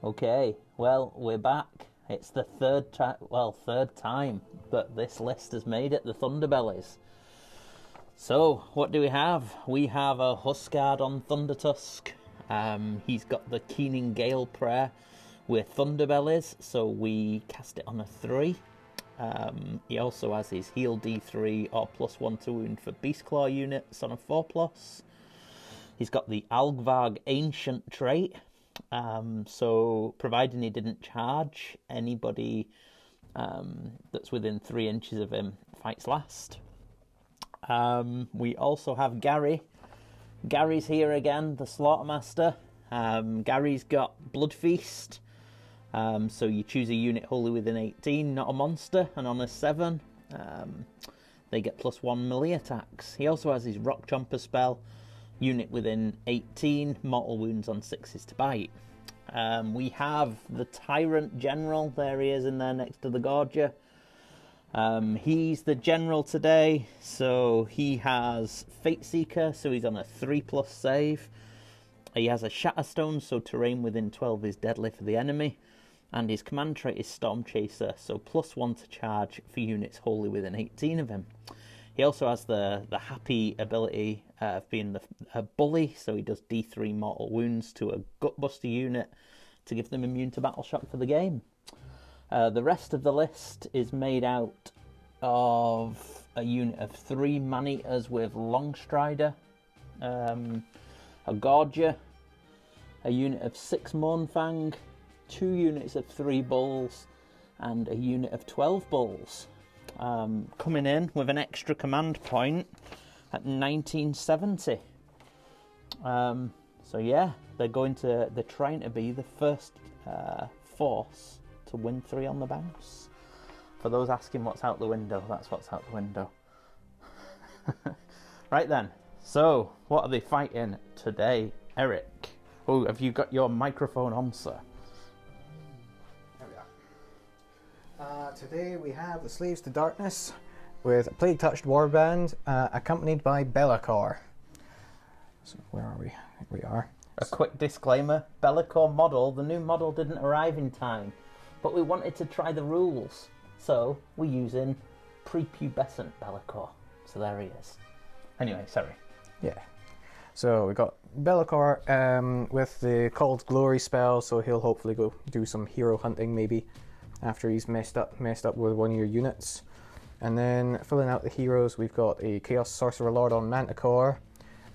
Okay, well, we're back. It's the third time that this list has made it, the Thunderbellies. So, what do we have? We have a Huskard on Thundertusk. He's got the Keening Gale Prayer with Thunderbellies, so we cast it on a 3. He also has his Heal D3 or +1 to wound for Beastclaw units on a 4+. He's got the Algvarg Ancient trait. So, providing he didn't charge, anybody that's within 3 inches of him fights last. We also have Gary. Gary's here again, the Slaughtermaster. Gary's got Blood Feast. So you choose a unit wholly within 18, not a monster, and on a 7, they get +1 melee attacks. He also has his Rock Chomper spell. Unit within 18, mortal wounds on 6s to bite. We have the Tyrant General. There he is in there next to the Gorger. He's the General today, so he has Fate Seeker, so he's on a 3+ save. He has a Shatterstone, so terrain within 12 is deadly for the enemy. And his command trait is Storm Chaser, so +1 to charge for units wholly within 18 of him. He also has the happy ability of being a bully, so he does D3 mortal wounds to a Gutbuster unit to give them immune to battle shock for the game. The rest of the list is made out of a unit of 3 man-eaters with Longstrider, a Gorger, a unit of 6 Mournfang, 2 units of 3 Bulls, and a unit of 12 Bulls. Coming in with an extra command point at 1970. So yeah, they're trying to be the first force to win 3 on the bounce. For those asking what's out the window, that's what's out the window. Right then, so what are they fighting today, Eric? Oh, have you got your microphone on, sir? Today we have the Slaves to Darkness with a Plaguetouched Warband accompanied by Be'lakor. So where are we? Here we are. A quick disclaimer, Be'lakor model, the new model didn't arrive in time, but we wanted to try the rules, so we're using prepubescent Be'lakor. So there he is. Anyway, sorry. Yeah. So we got Be'lakor with the Called Glory spell, so he'll hopefully go do some hero hunting maybe after he's messed up with one of your units. And then filling out the heroes, we've got a Chaos Sorcerer Lord on Manticore,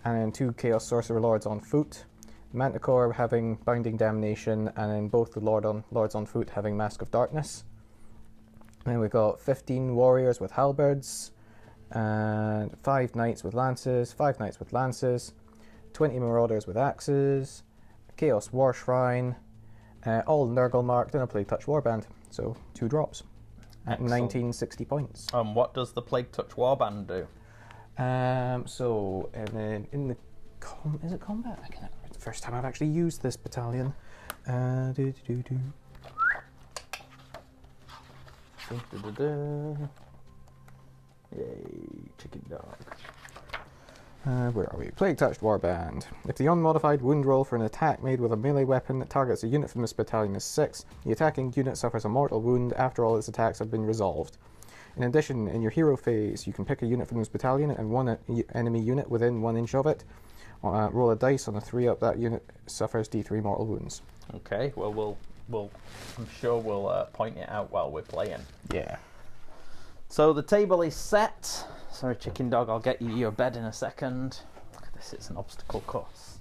and then 2 Chaos Sorcerer Lords on foot. Manticore having Binding Damnation, and then both the Lords on foot having Mask of Darkness. And then we've got 15 Warriors with Halberds, and 5 Knights with Lances, 5 Knights with Lances, 20 Marauders with Axes, Chaos War Shrine, all Nurgle marked, and a Plaguetouched Warband. So 2 drops at 1960 points. What does the Plaguetouched Warband do? So in the is it combat? I can't remember. It's the first time I've actually used this battalion. Yay, chicken dog. Where are we? Plaguetouched Warband. If the unmodified wound roll for an attack made with a melee weapon that targets a unit from this battalion is 6, the attacking unit suffers a mortal wound after all its attacks have been resolved. In addition, in your hero phase, you can pick a unit from this battalion and one enemy unit within 1 inch of it. Roll a dice. On a 3-up, that unit suffers D3 mortal wounds. Okay, well, I'm sure we'll point it out while we're playing. Yeah. So the table is set. Sorry, chicken dog, I'll get you your bed in a second. Look at this, it's an obstacle course.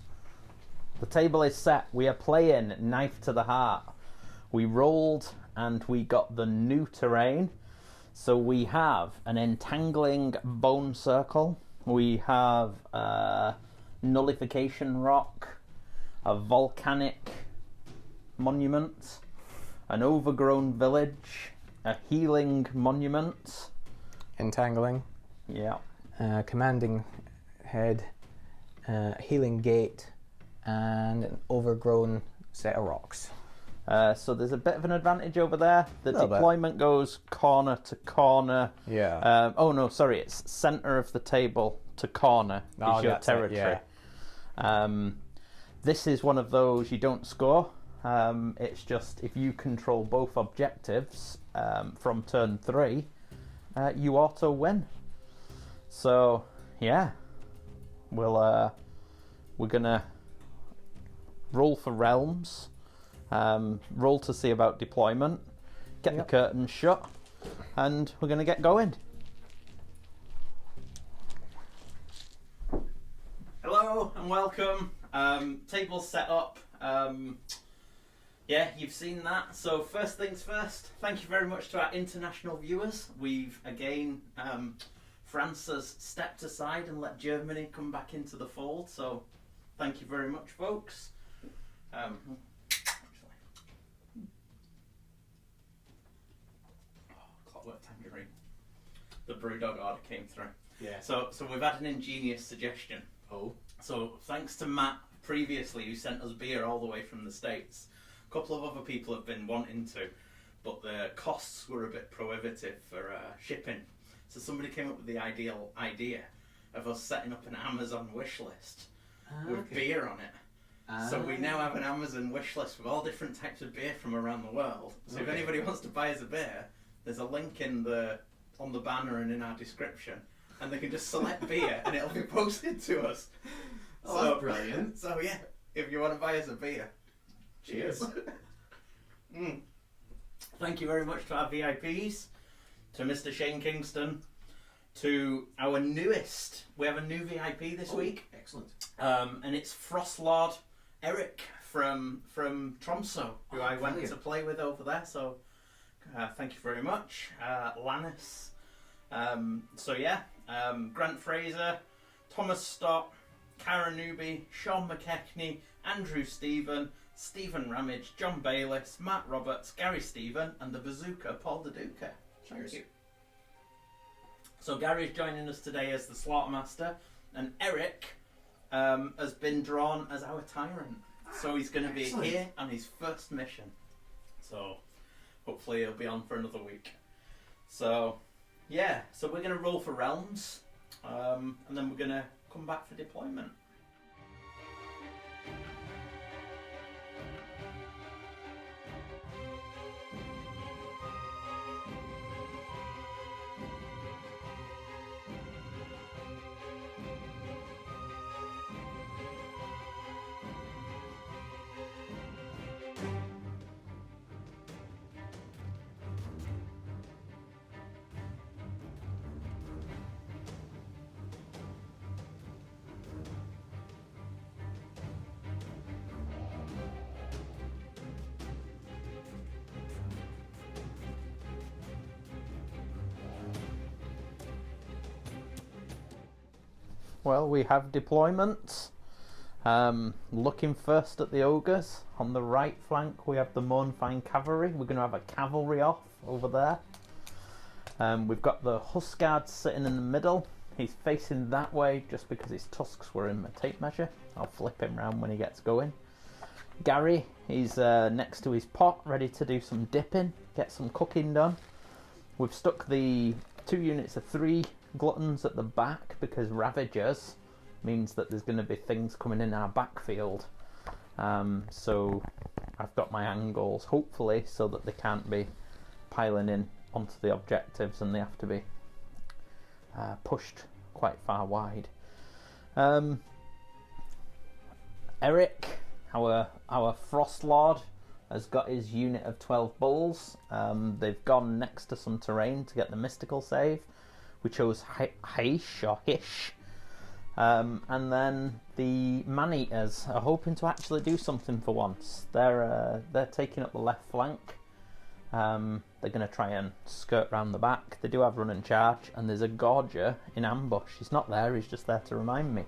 The table is set. We are playing Knife to the Heart. We rolled and we got the new terrain. So we have an Entangling Bone Circle. We have a Nullification Rock, a Volcanic Monument, an Overgrown Village, a Healing Monument. Entangling. Yeah. Commanding Head, Healing Gate, and an overgrown set of rocks. So there's a bit of an advantage over there. The deployment goes corner to corner. Yeah. Oh no, sorry, it's centre of the table to corner is your territory. Yeah. This is one of those you don't score. It's just if you control both objectives from turn 3, you auto win. So yeah, we're gonna roll for realms, roll to see about deployment, get the curtains shut, and we're gonna get going. Hello and welcome. Table's set up. Yeah, you've seen that. So first things first, thank you very much to our international viewers. We've again, France has stepped aside and let Germany come back into the fold. So thank you very much, folks. Clockwork Tangerine. The Brewdog order came through. Yeah. So we've had an ingenious suggestion. Oh. So thanks to Matt previously, who sent us beer all the way from the States. A couple of other people have been wanting to, but the costs were a bit prohibitive for shipping. So somebody came up with the ideal idea of us setting up an Amazon wish list with beer on it. So we now have an Amazon wish list with all different types of beer from around the world. So if anybody wants to buy us a beer, there's a link on the banner and in our description, and they can just select beer and it'll be posted to us. Oh, that's brilliant. So yeah, if you want to buy us a beer, cheers. Thank you very much to our VIPs, to Mr. Shane Kingston, to our newest. We have a new VIP this week. Excellent. And it's Frostlord Eric from Tromso, who I went to play with over there. So thank you very much. Lannis. So yeah, Grant Fraser, Thomas Stott, Karen Newby, Sean McKechnie, Andrew Stephen, Stephen Ramage, John Bayliss, Matt Roberts, Gary Stephen, and the Bazooka, Paul the Duca. Thank you. So Gary's joining us today as the Slaughtermaster, and Eric has been drawn as our Tyrant. So he's going to be here on his first mission. So hopefully he'll be on for another week. So yeah, so we're going to roll for realms, and then we're going to come back for deployment. Well, we have deployments. Looking first at the ogres. On the right flank we have the Mournfine Cavalry. We're going to have a cavalry off over there. We've got the Huskard sitting in the middle. He's facing that way just because his tusks were in my tape measure. I'll flip him round when he gets going. Gary, he's next to his pot, ready to do some dipping, get some cooking done. We've stuck the 2 units of 3 gluttons at the back because Ravagers means that there's going to be things coming in our backfield. So I've got my angles, hopefully, so that they can't be piling in onto the objectives and they have to be pushed quite far wide. Eric, our Frostlord, has got his unit of 12 bulls. They've gone next to some terrain to get the mystical save. We chose Hish or Hish. And then the Man-Eaters are hoping to actually do something for once. They're taking up the left flank. They're going to try and skirt round the back. They do have run and charge, and there's a Gorger in ambush. He's not there, he's just there to remind me.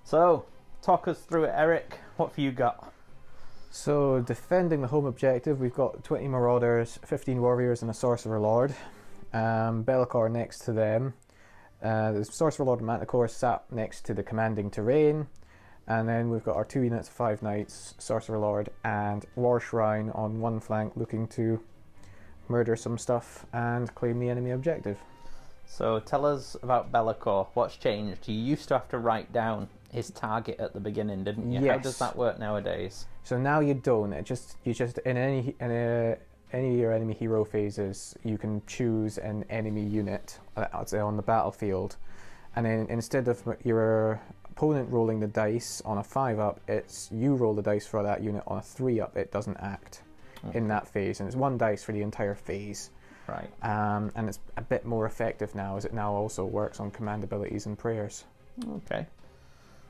So, talk us through it, Eric. What have you got? So, defending the home objective, we've got 20 Marauders, 15 Warriors, and a Sorcerer Lord. Be'lakor next to them. The Sorcerer Lord and Manticore sat next to the commanding terrain. And then we've got our 2 units of 5 Knights, Sorcerer Lord, and War Shrine on one flank, looking to murder some stuff and claim the enemy objective. So tell us about Be'lakor. What's changed? You used to have to write down his target at the beginning, didn't you? How Yes. does that work nowadays? So now you don't. You just in any of your enemy hero phases, you can choose an enemy unit on the battlefield, and then instead of your opponent rolling the dice on a 5-up, it's you roll the dice for that unit on a 3-up. It doesn't act in that phase, and it's 1 dice for the entire phase. Right. And it's a bit more effective now, as it now also works on command abilities and prayers. Okay.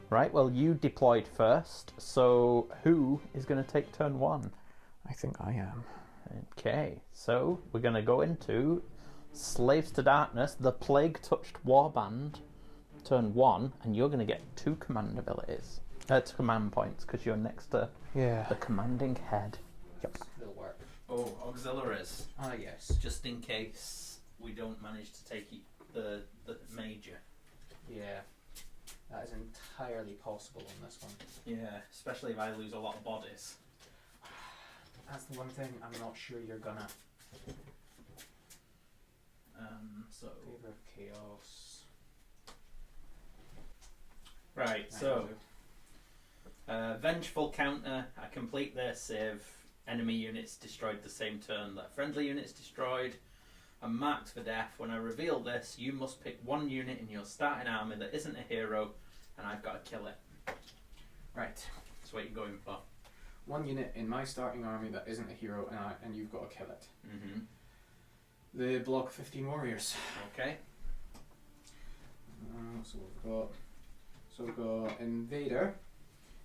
Right, well, you deployed first, so who is going to take turn 1? I think I am. Okay, so we're going to go into Slaves to Darkness, the Plaguetouched Warband, turn 1, and you're going to get 2 command abilities. 2 command points, because you're next to the commanding head. Yep. It'll work. Oh, auxiliaries. Ah, yes. Just in case we don't manage to take the major. Yeah. That is entirely possible on this one. Yeah, especially if I lose a lot of bodies. That's the one thing I'm not sure you're gonna. So Favor of Chaos. right, so vengeful counter. I complete this if enemy units destroyed the same turn that friendly units destroyed. I'm marked for death. When I reveal this, you must pick 1 unit in your starting army that isn't a hero, and I've got to kill it. Right. That's what you're going for. 1 unit in my starting army that isn't a hero, and you've got to kill it. Mm-hmm. The block 15 warriors. Okay. So we've got Invader.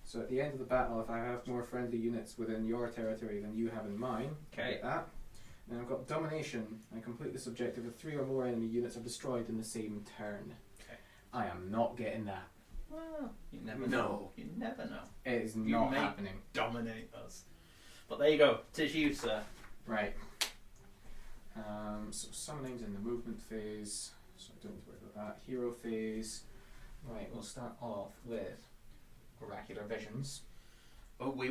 So at the end of the battle, if I have more friendly units within your territory than you have in mine, Okay. get that. Then I've got Domination. I complete this objective if 3 or more enemy units are destroyed in the same turn. Okay. I am not getting that. Well, you never No. know. You never know. It is You not may happening. dominate us. But there you go. 'Tis you, sir. Right. So summoning's in the movement phase, so I don't need to worry about that. Hero phase. Right, we'll start off with Oracular Visions. Oh, we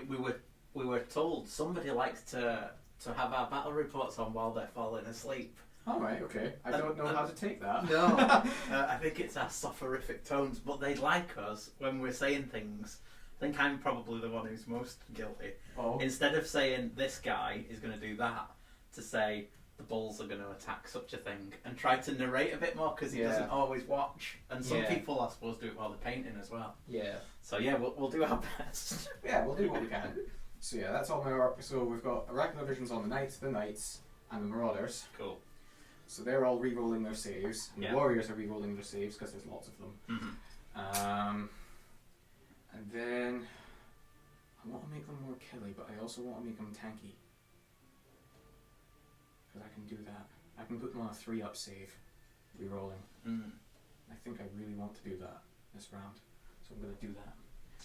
were told somebody likes to have our battle reports on while they're falling asleep. Alright, okay. I don't know how to take that. No, I think it's our soporific tones, but they like us when we're saying things. I think I'm probably the one who's most guilty. Oh. Instead of saying this guy is going to do that, to say the bulls are going to attack such a thing, and try to narrate a bit more because he doesn't always watch. And some people are supposed to do it while they're painting as well. Yeah. So yeah, we'll do our best. Yeah, we'll do what we can. So yeah, that's all my so we've got Oracular Visions on the Knights, and the Marauders. Cool. So they're all re-rolling their saves. And Yeah. the Warriors are re-rolling their saves because there's lots of them. Mm-hmm. And then I want to make them more killy, but I also want to make them tanky. Because I can do that. I can put them on a 3-up save, re-rolling. Mm. I think I really want to do that this round. So I'm going to do that.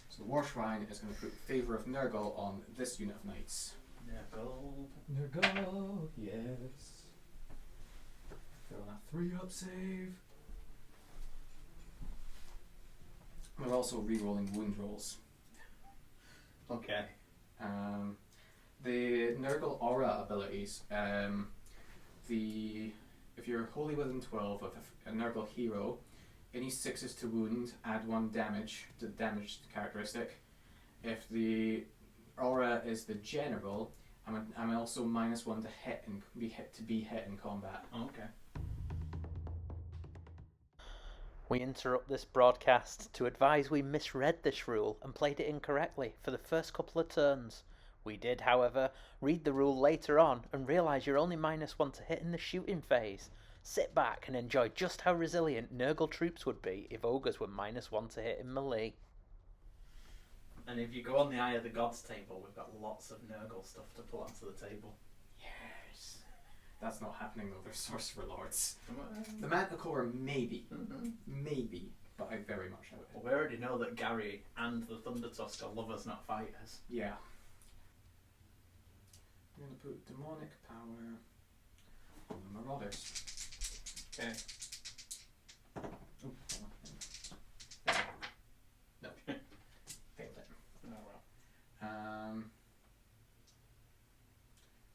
So the War Shrine is going to put Favour of Nurgle on this unit of Knights. Nurgle, yes. They're on a 3-up save. We're also re-rolling wound rolls. Okay. The Nurgle aura abilities. If you're wholly within 12 of a Nurgle hero, any 6s to wound, add 1 damage to the damage characteristic. If the aura is the general, I'm also -1 to hit and be hit in combat. Okay. We interrupt this broadcast to advise we misread this rule and played it incorrectly for the first couple of turns. We did, however, read the rule later on and realise you're only -1 to hit in the shooting phase. Sit back and enjoy just how resilient Nurgle troops would be if ogres were -1 to hit in melee. And if you go on the Eye of the Gods table, we've got lots of Nurgle stuff to pull onto the table. Yes. That's not happening though, they're Sorcerer Lords. The Manticore, maybe. Maybe. But I very much doubt it. Well, we already know that Gary and the Thundertusk are lovers, not fighters. Yeah. I'm going to put Demonic Power on the Marauders. Okay. Oh, no. Failed it. Oh well.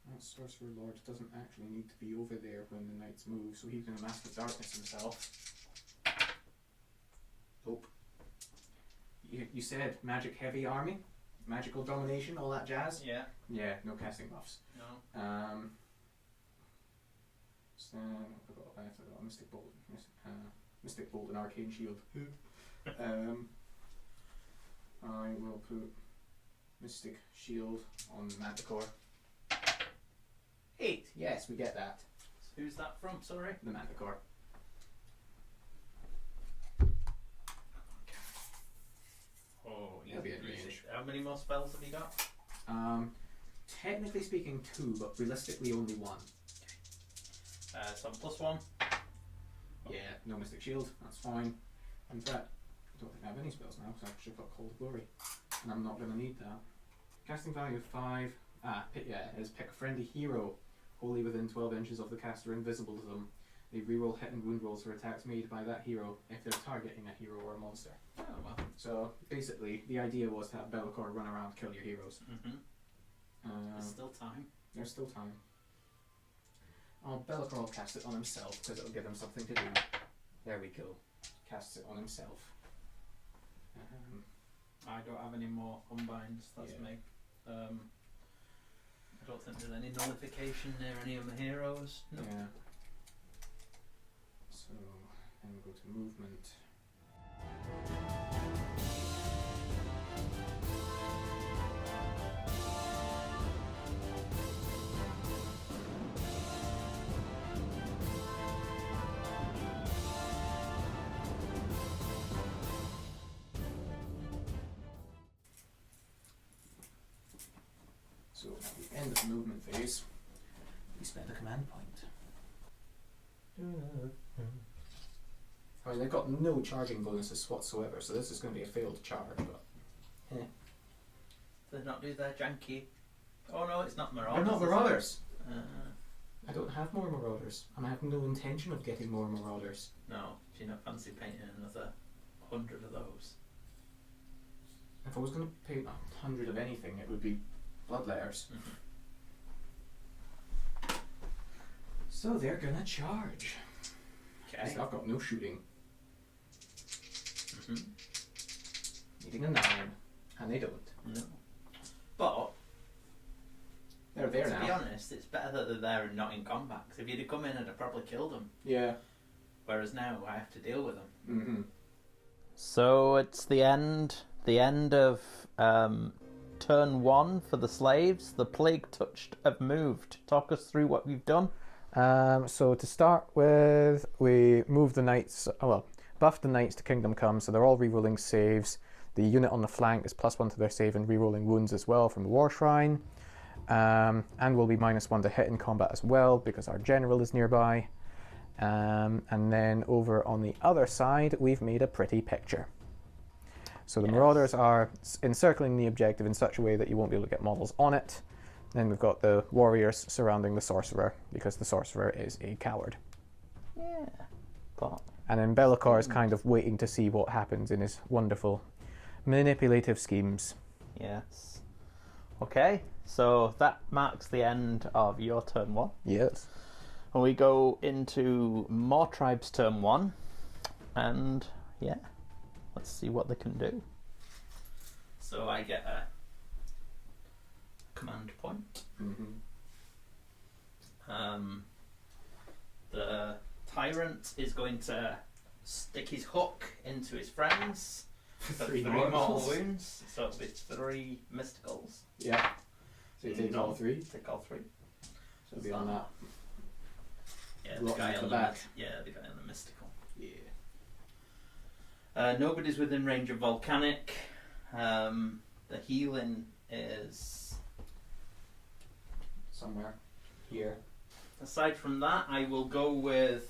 That Sorcerer Lord doesn't actually need to be over there when the Knights move, so he's going to Master Darkness himself. Nope. you said magic heavy army, magical domination, all that jazz. Yeah. Yeah, no casting buffs. No. So I forgot Mystic Bolt, Mystic Bolt and Arcane Shield. I will put Mystic Shield on Manticore. 8. Yes, we get that. Who's that from? Sorry. The Manticore. Oh, He'll be in range. How many more spells have you got? Technically speaking 2, but realistically only 1. So I'm +1. Yeah, no Mystic Shield, that's fine. In fact, I don't think I have any spells now because I've actually got Cold Glory. And I'm not going to need that. Casting value of 5. Is pick a friendly hero wholly within 12 inches of the caster, invisible to them. They reroll hit and wound rolls for attacks made by that hero if they're targeting a hero or a monster. Oh, well. So basically, the idea was to have Be'lakor run around, kill your heroes. There's still time. There's still time. Oh, Be'lakor will cast it on himself because it'll give him something to do. There we go. Casts it on himself. I don't have any more unbinds. That's Yeah. me. I don't think there's any nullification near any of my heroes. No. Yeah. So then we go to movement. So at the end of the movement phase, we spend a command point. I mean, they've got no charging bonuses whatsoever, so this is going to be a failed charge, but... Did they not do their janky? Oh no, it's not Marauders. They're not Marauders! Uh, I don't have more Marauders, and I have no intention of getting more Marauders. no, do you not fancy painting another 100 of those? If I was going to paint 100 of anything, it would be Bloodletters. So they're going to charge. Okay. I've got no shooting. Needing a 9, and they don't. No. But They're there to now. be honest, it's better that they're there and not in combat. Because if you'd have come in, I'd have probably killed them. Yeah. Whereas now I have to deal with them. Mm-hmm. So it's the end of turn 1 for the slaves. The Plaguetouched have moved. Talk us through what we've done. So to start with, we moved the knights, buffed the knights to Kingdom Come, so they're all rerolling saves. The unit on the flank is +1 to their save and rerolling wounds as well from the War Shrine. And will be -1 to hit in combat as well because our general is nearby. And then over on the other side, we've made a pretty picture. So the Marauders are encircling the objective in such a way that you won't be able to get models on it. Then we've got the warriors surrounding the Sorcerer because the Sorcerer is a coward. Yeah. But And then Be'lakor is kind of waiting to see what happens in his wonderful manipulative schemes. yes. Okay, so that marks the end of your turn 1. Yes. And we go into Mawtribes turn 1. And yeah, let's see what they can do. So I get a command point. The tyrant is going to stick his hook into his friends for 3 mortal wounds, so it'll be 3 mysticals. Yeah. So you take all 3? Take all 3. So it'll be on that. Yeah, Lot the guy at on the the back. the guy on the mystical. Yeah. Nobody's within range of volcanic. The healing is Somewhere here. aside from that, I will go with.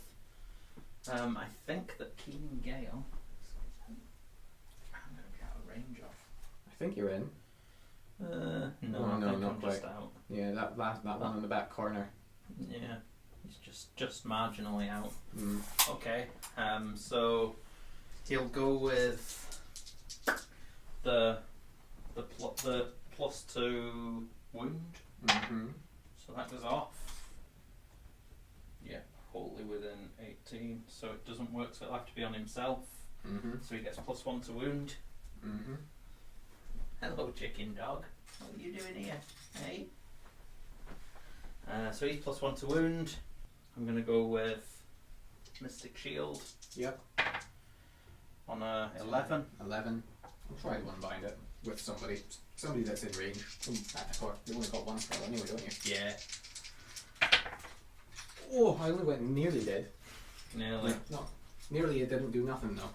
I think that Keen Gale. I'm going to be out of range of. I think you're in. No, No, I think not I'm just quite. out. Yeah, that one in the back corner. Yeah, he's just marginally out. Mm. Okay, so he'll go with the +2 wound. Mm-hmm. So that goes off. Yeah, wholly within 18. So it doesn't work. So it'll have to be on himself. Mm-hmm. So he gets +1 to wound. Mm-hmm. Hello, chicken dog. What are you doing here? Hey? So he's +1 to wound. I'm going to go with Mystic Shield. Yep. On a 11. 11. I'll try to unbind it with somebody. Somebody that's in range. Some Manticore. You've only got one spell anyway, don't you? Yeah. Oh, I only went nearly dead. Nearly. No. Nearly it didn't do nothing though.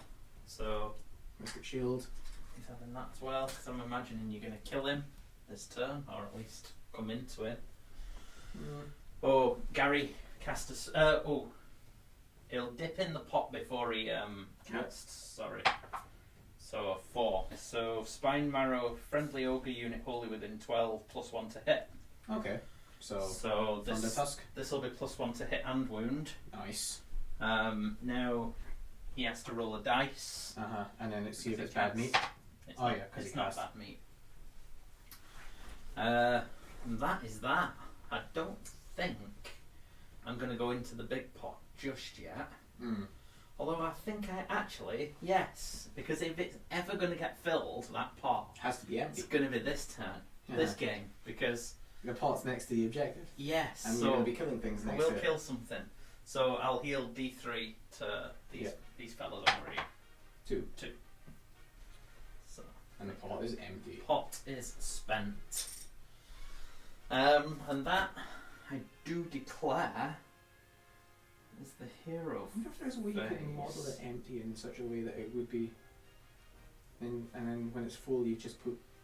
So Mystic Shield. he's having that as well, because I'm imagining you're going to kill him this turn, or at least come into it. Oh, Gary cast a... he'll dip in the pot before he casts, sorry. So a 4. So Spine Marrow, friendly ogre unit wholly within 12, +1 to hit. Okay. So this Tusk. This will be +1 to hit and wound. Nice. Now he has to roll a dice. And then let's see if it's bad meat. It's Oh not, yeah, because it's not bad meat. And that is that. I don't think I'm going to go into the big pot just yet. Although I think I actually, yes, because if it's ever going to get filled, that pot Has to be empty. it's going to be this turn, this game, because The pot's next to the objective. yes, And so we're going to be killing things next we'll to it. kill something. So I'll heal D3 to these fellas over here. 2. So And the pot is empty. pot is spent. And that I do declare is the hero. I wonder if there's a way you can phase. model it empty in such a way that it would be. And then when it's full, you just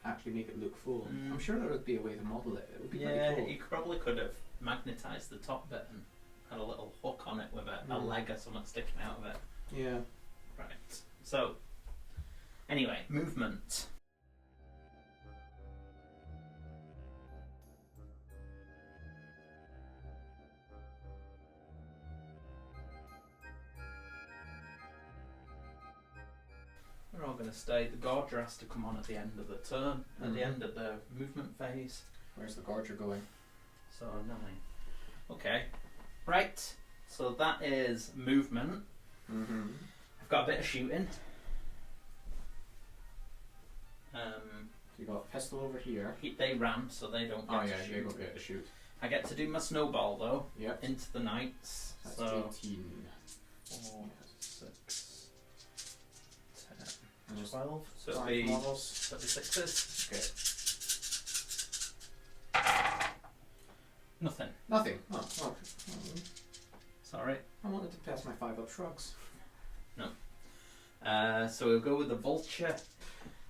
actually make it look full. I'm sure there would be a way to model it. It would be Yeah, pretty cool. you probably could have magnetised the top bit and had a little hook on it with a leg or something sticking out of it. Yeah. Right. So, anyway, movement. We're all going to stay. The Gorger has to come on at the end of the turn, at the end of the movement phase. Where's the Gorger going? So 9. Okay. Right. So that is movement. I've got a bit of shooting. You got a pistol over here. They ram, so they don't get Oh to yeah, shoot. they don't get to shoot. I get to do my snowball though. Yep. Into the knights. That's So 18. 4, 6, 10, And just 12. So it'll 5 be models. 36s. Okay. Nothing. Nothing. Oh. Sorry. I wanted to pass my 5-up shrugs. So we'll go with the vulture.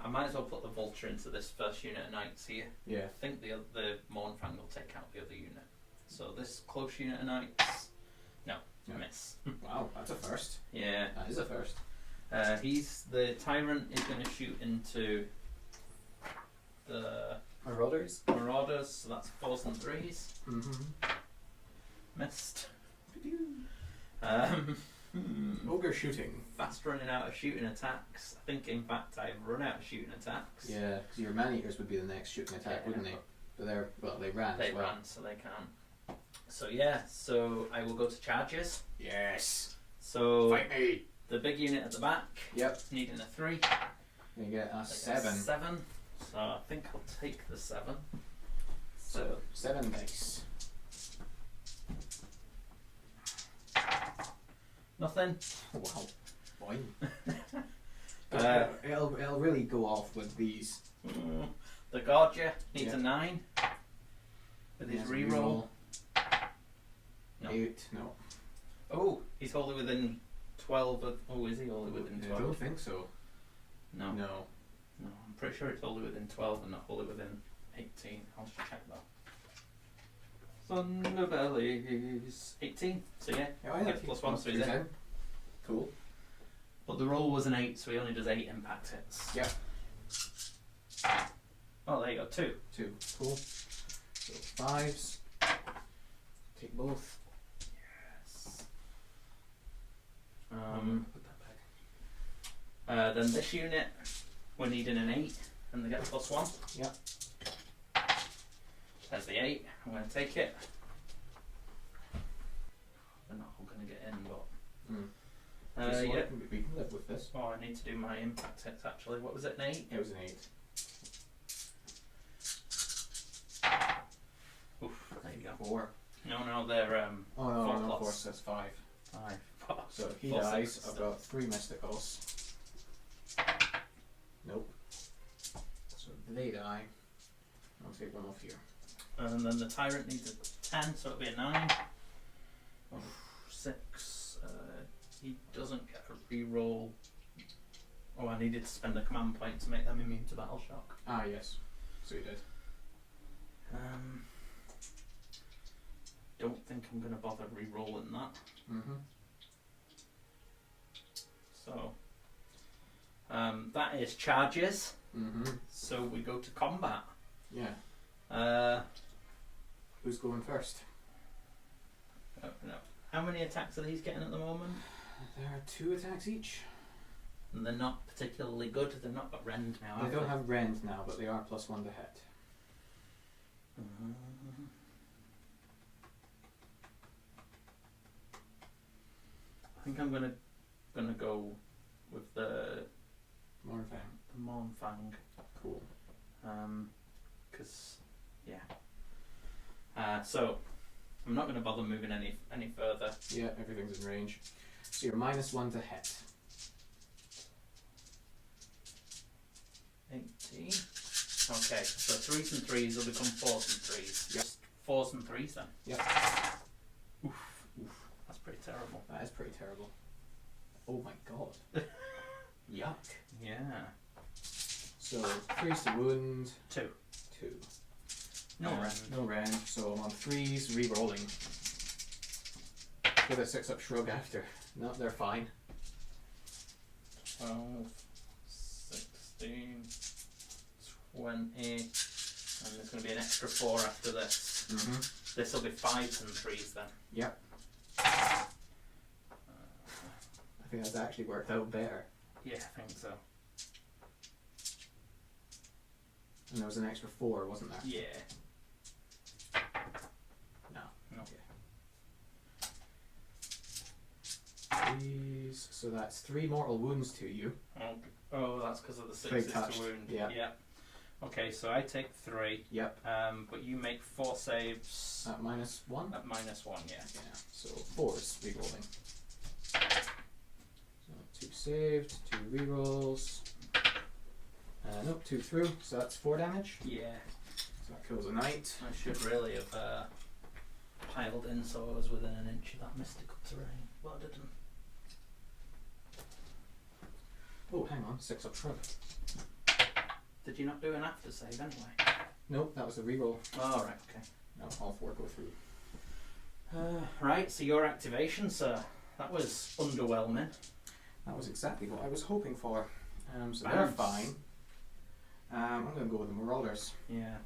I might as well put the vulture into this first unit of knights here. Yeah. I think the Mournfang will take out the other unit. So this close unit of knights, no, miss. Wow, that's a first. Yeah. That is a first. The tyrant is going to shoot into the Marauders. marauders, so that's 4s and 3s. Missed. Ogre shooting. Fast running out of shooting attacks. I think in fact I've run out of shooting attacks. Yeah, because your man-eaters would be the next shooting attack, Yeah, wouldn't they? But they ran They as well. ran, so they can't. So yeah, so I will go to charges. Yes. So Fight me. the big unit at the back, Yep. needing a 3. You get a Like 7. 7. So I think I'll take the 7. So 7 dice. Nothing. Wow. Fine. It'll really go off with these. The Gorger needs a 9. With his Yes, reroll. No. 8. No. Oh, he's wholly within 12 of... Oh, is he wholly within I 12? don't think so. No. No. No, I'm pretty sure it's wholly within 12 and not wholly within 18. I'll just check that. Thunderbellies. 18. So yeah, gets +1, so he's in. 10. Cool. But the roll was an 8, so he only does 8 impact hits. Yeah. Oh, there you go, 2. 2. Cool. So 5s. Take both. Yes. Put that back. Then this unit, we're needing an 8, and they get +1. Yep. There's the 8. I'm going to take it. They're not all going to get in, but Yeah. We can live with this. Oh, I need to do my impact hits actually. What was it, an 8? It was an 8. Oof, there you go. 4. No, they're Oh no, four no, plus. 4 says 5. 5. So if he 4, dies, 6, I've got 3 mysticals. Nope. So they die. I'll take 1 off here. And then the tyrant needs a 10, so it'll be a 9. 6. He doesn't get a reroll. Oh, I needed to spend a command point to make them immune to battle shock. Ah, yes. So you did. Don't think I'm going to bother re-rolling that. Mm-hmm. So, that is charges. Mm-hmm. So we go to combat. Yeah. Who's going first? No. How many attacks are these getting at the moment? There are 2 attacks each. And they're not particularly good. They've not got rend now. They don't have rend now, but they are +1 to hit. I think I'm gonna go with the Mornfang. Cool. Because yeah. So I'm not going to bother moving any further. Yeah, everything's in range. So you're -1 to hit. 18. Okay, so 3s and 3s will become 4s and 3s. Yep. 4s and 3s then. Yep. Oof. That's pretty terrible. That is pretty terrible. Oh my god. Yuck. Yeah. So 3's to wound. 2. 2. No rend. No rend. So I'm on 3s, re-rolling. With a 6-up shrug after. No, they're fine. 12, 16, 20, and there's going to be an extra 4 after this. Mm-hmm. This will be 5s and 3s then. Yep. I think that's actually worked out better. Yeah, I think so. And there was an extra 4, wasn't there? Yeah. No. Okay. These, so that's 3 mortal wounds to you. Oh, that's because of the 6s Plaguetouched, to wound. yeah. Okay, so I take 3. Yep. But you make 4 saves. At -1? At -1, yeah. Yeah. So 4s re-rolling. So 2 saved, 2 re-rolls. Nope, 2 through, so that's 4 damage. Yeah. So that kills a knight. I should really have piled in so I was within an inch of that mystical terrain, but I didn't. Oh, hang on, 6-up shrug. Did you not do an after save anyway? Nope, that was a re-roll. Oh, right, okay. No, all 4 go through. Right, so your activation, sir. That was underwhelming. That was exactly what I was hoping for. So they're fine. I'm going to go with the Marauders. Yeah.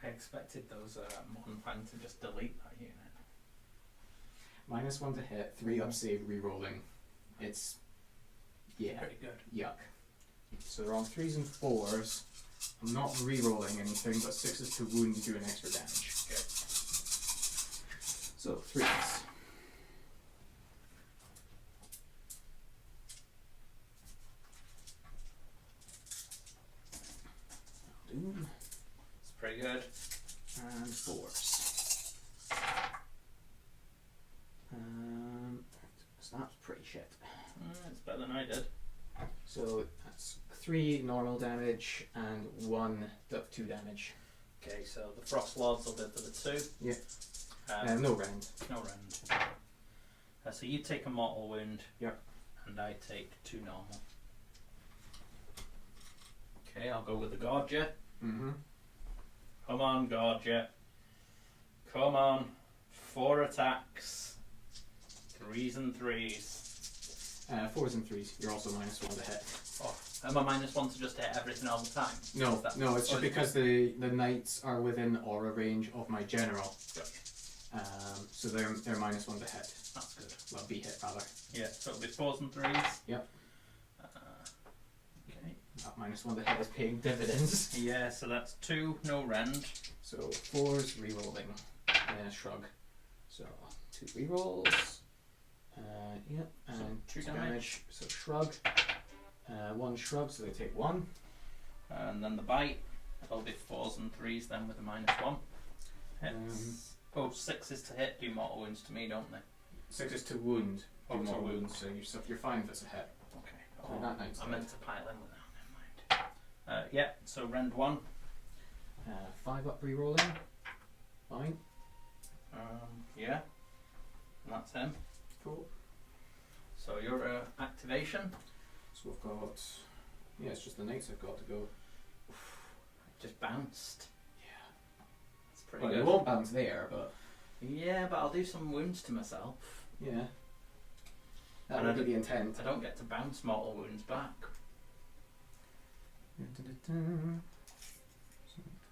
I expected those Mornfang to just delete that unit. -1 to hit, 3 up save, re-rolling. It's, yeah, Pretty good. yuck. So they're on 3s and 4s. I'm not re-rolling anything, but 6s to wound do an extra damage. Good. So 3s. It's pretty good. And 4s. So that's pretty shit. It's better than I did. So that's 3 normal damage and 1 up 2 damage. Okay, so the Frost Lords will go for the 2. Yeah. No rend. No rend. So you take a mortal wound. Yep. And I take 2 normal. Okay, I'll go with the Gorgia. Mm-hmm. Come on, Gorgia. Come on. 4 attacks. 3s and 3s. 4s and 3s. You're also -1 to hit. Oh, am I -1 to just hit everything all the time? No, Is that- no, it's or just is it because the knights are within aura range of my general. Gotcha. So they're -1 to hit. That's good. Well, be hit rather. Yeah, so it'll be 4s and 3s. Yep. Okay. That -1 to hit is paying dividends. Yeah, so that's 2, no rend. So 4s re-rolling. And then a shrug. So 2 re-rolls. Yep. And two 2 damage. damage. So shrug. 1 shrug, so they take 1. And then the bite. It'll be 4s and 3s then with a -1. Hits. 6s to hit do mortal wounds to me, don't they? 6 is to wound. Oh, Do to more wound. wounds, so you're fine if it's a hit. Okay. Oh, that knight's I dead. meant to pile in with that. Never mind. Yeah. So rend 1. 5 up rerolling. Fine. Yeah. And that's him. Cool. So your activation. So we've got. Yeah, it's just the knights I've got to go. Just bounced. Yeah. That's pretty Well, good. it won't bounce there, but. Yeah, but I'll do some wounds to myself. Yeah. That And would be the intent. I don't get to bounce mortal wounds back. So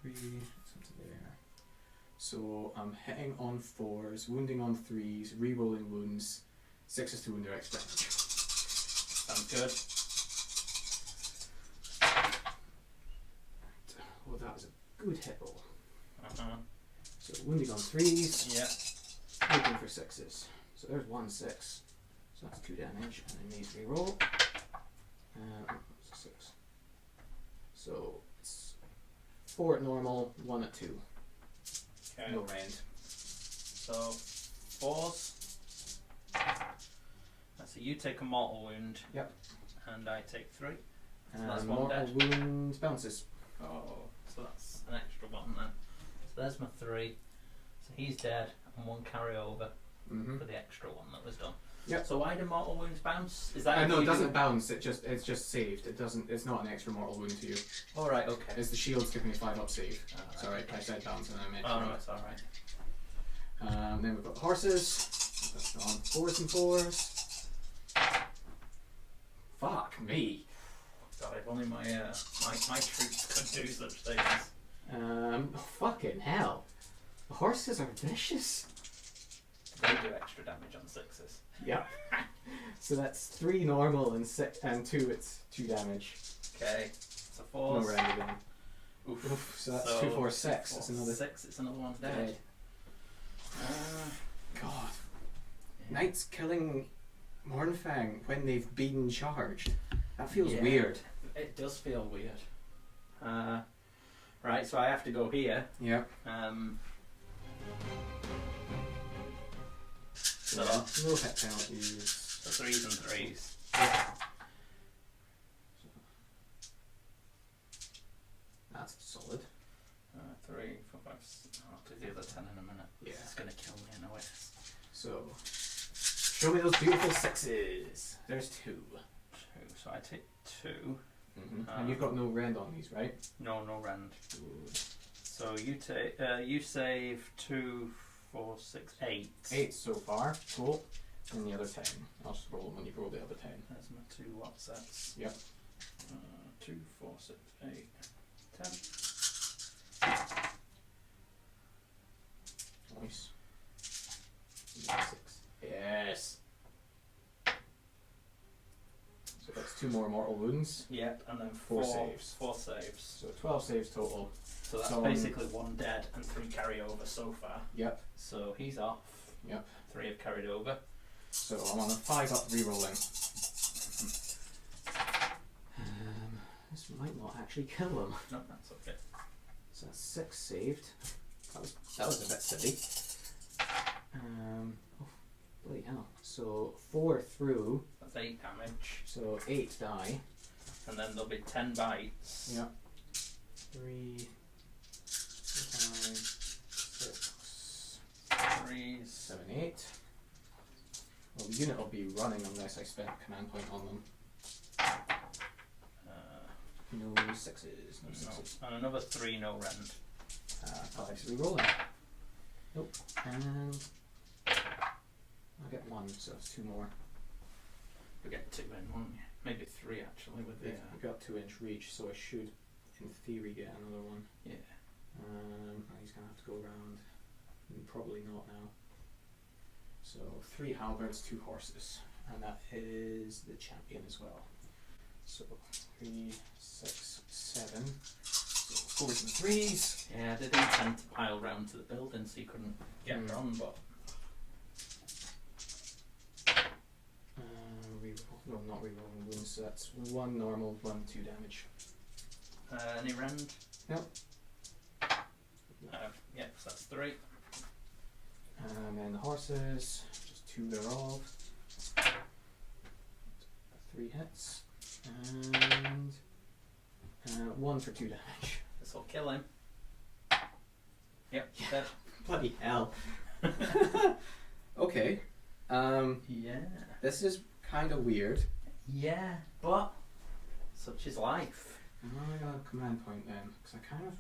3, something there. So I'm hitting on 4s, wounding on 3s, re-rolling wounds, 6s to wound or extra damage. Sounds good. Well, that was a good hit roll. So wounding on 3s, Yeah. looking for 6s. So there's 1 6. So that's 2 damage, and then these re-roll. 6. So it's 4 at normal, 1 at 2. Okay. No rend. So 4s. So you take a mortal wound. Yep. And I take 3. And that's 1 mortal dead. wound bounces. Oh, so that's an extra 1 then. So there's my 3. So he's dead, and 1 carryover Mm-hmm. for the extra 1 that was done. Yep. So why do mortal wounds bounce? Is that if No, you it do- doesn't bounce. It's just saved. It doesn't. It's not an extra mortal wound to you. All right. Okay. It's the shield's giving you 5 up save. Alright, Sorry, okay. I said bounce and I meant. Oh no, it's all right. Then we've got the horses. That's on 4s and 4s. Fuck me. God, if only my my troops could do such things. Fucking hell. The horses are vicious. They do extra damage on 6s. Yeah. So that's 3 normal and 2. It's 2 damage. Okay. So No 4s. rend again. Oof. Oof. So that's 2, 4, 6. That's another 6. It's another 1 dead. dead. God. Knights killing Mornfang when they've been charged. That feels Yeah. weird. It does feel weird. Right, so I have to go here. Yep. So No hit penalties. so 3s and 3s. That's solid. 3, 4, 5, 6. I'll do the other 10 in a minute. Yeah. It's gonna kill me, I know it is. So, show me those beautiful 6s. There's 2. 2. So I take 2. And you've got no rend on these, right? No rend. Good. So you take you save 2, 4, 6, 8. 8 so far. Cool. And the other 10. I'll just roll them when you roll the other 10. There's my 2 what sets. Yep. 2, 4, 6, 8, 10. Nice. 6. Yes. So that's 2 more mortal wounds. Yep, and then 4 saves. 4 saves. So 12 saves total. So that's So, basically 1 dead and 3 carry over so far. Yep. So he's off. Yep. 3 have carried over. So I'm on a 5 up re-rolling. This might not actually kill him. No, that's okay. So that's 6 saved. That was a bit silly. Oh, bloody hell. So 4 through. That's 8 damage. So 8 die. And then there'll be 10 bites. Yep. 3, 5, 6, 3s. 7, 8. Well, the unit will be running unless I spend a command point on them. No 6s. No 6s. And another 3 no rend. 5's re-rolling. Nope. And I'll get 1, so it's 2 more. You'll get 2 in, won't you? Maybe 3 actually with the... We got 2-inch reach, so I should, in theory, get another one. Yeah. He's gonna have to go around. Probably not now. So 3 halberds, 2 horses, and that is the champion as well. So 3, 6, 7. So 4s and 3s. Yeah, they didn't tend to pile round to the building so you couldn't get on, but... re-rolling wounds, so that's 1 normal, 1 2 damage. Any rend? Nope. Yep, so that's 3. And then the horses, just 2 thereof. 3 hits. And 1 for 2 damage. This will kill him. Yep, dead. Bloody hell. Okay. Yeah. This is kind of weird. Yeah, but such is life. I got a command point then, because I kind of...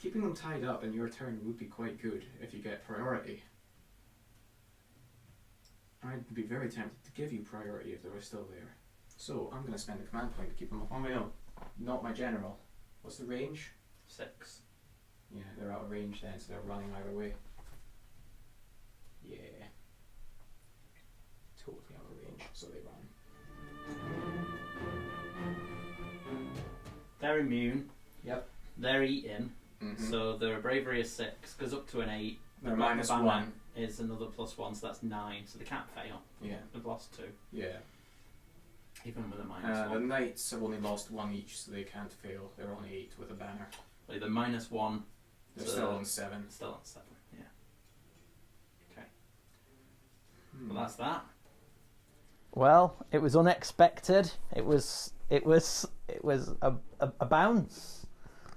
Keeping them tied up in your turn would be quite good if you get priority. I'd be very tempted to give you priority if they were still there. So I'm going to spend a command point to keep them up on my own. Not my general. What's the range? 6. Yeah, they're out of range then, so they're running either way. Yeah. Totally out of range, so they run. They're immune. Yep. They're eating. Mm-hmm. So their bravery is 6, goes up to an 8. They're The minus banner 1. is another +1, so that's 9. So they can't fail. Yeah. They've lost 2, Yeah. even with a minus The 1. knights have only lost 1 each, so they can't fail. They're on 8 with a banner. Like the -1, They're so still on 7. still on 7. Yeah. Okay. Hmm. Well, that's that. Well, it was unexpected. It was a bounce.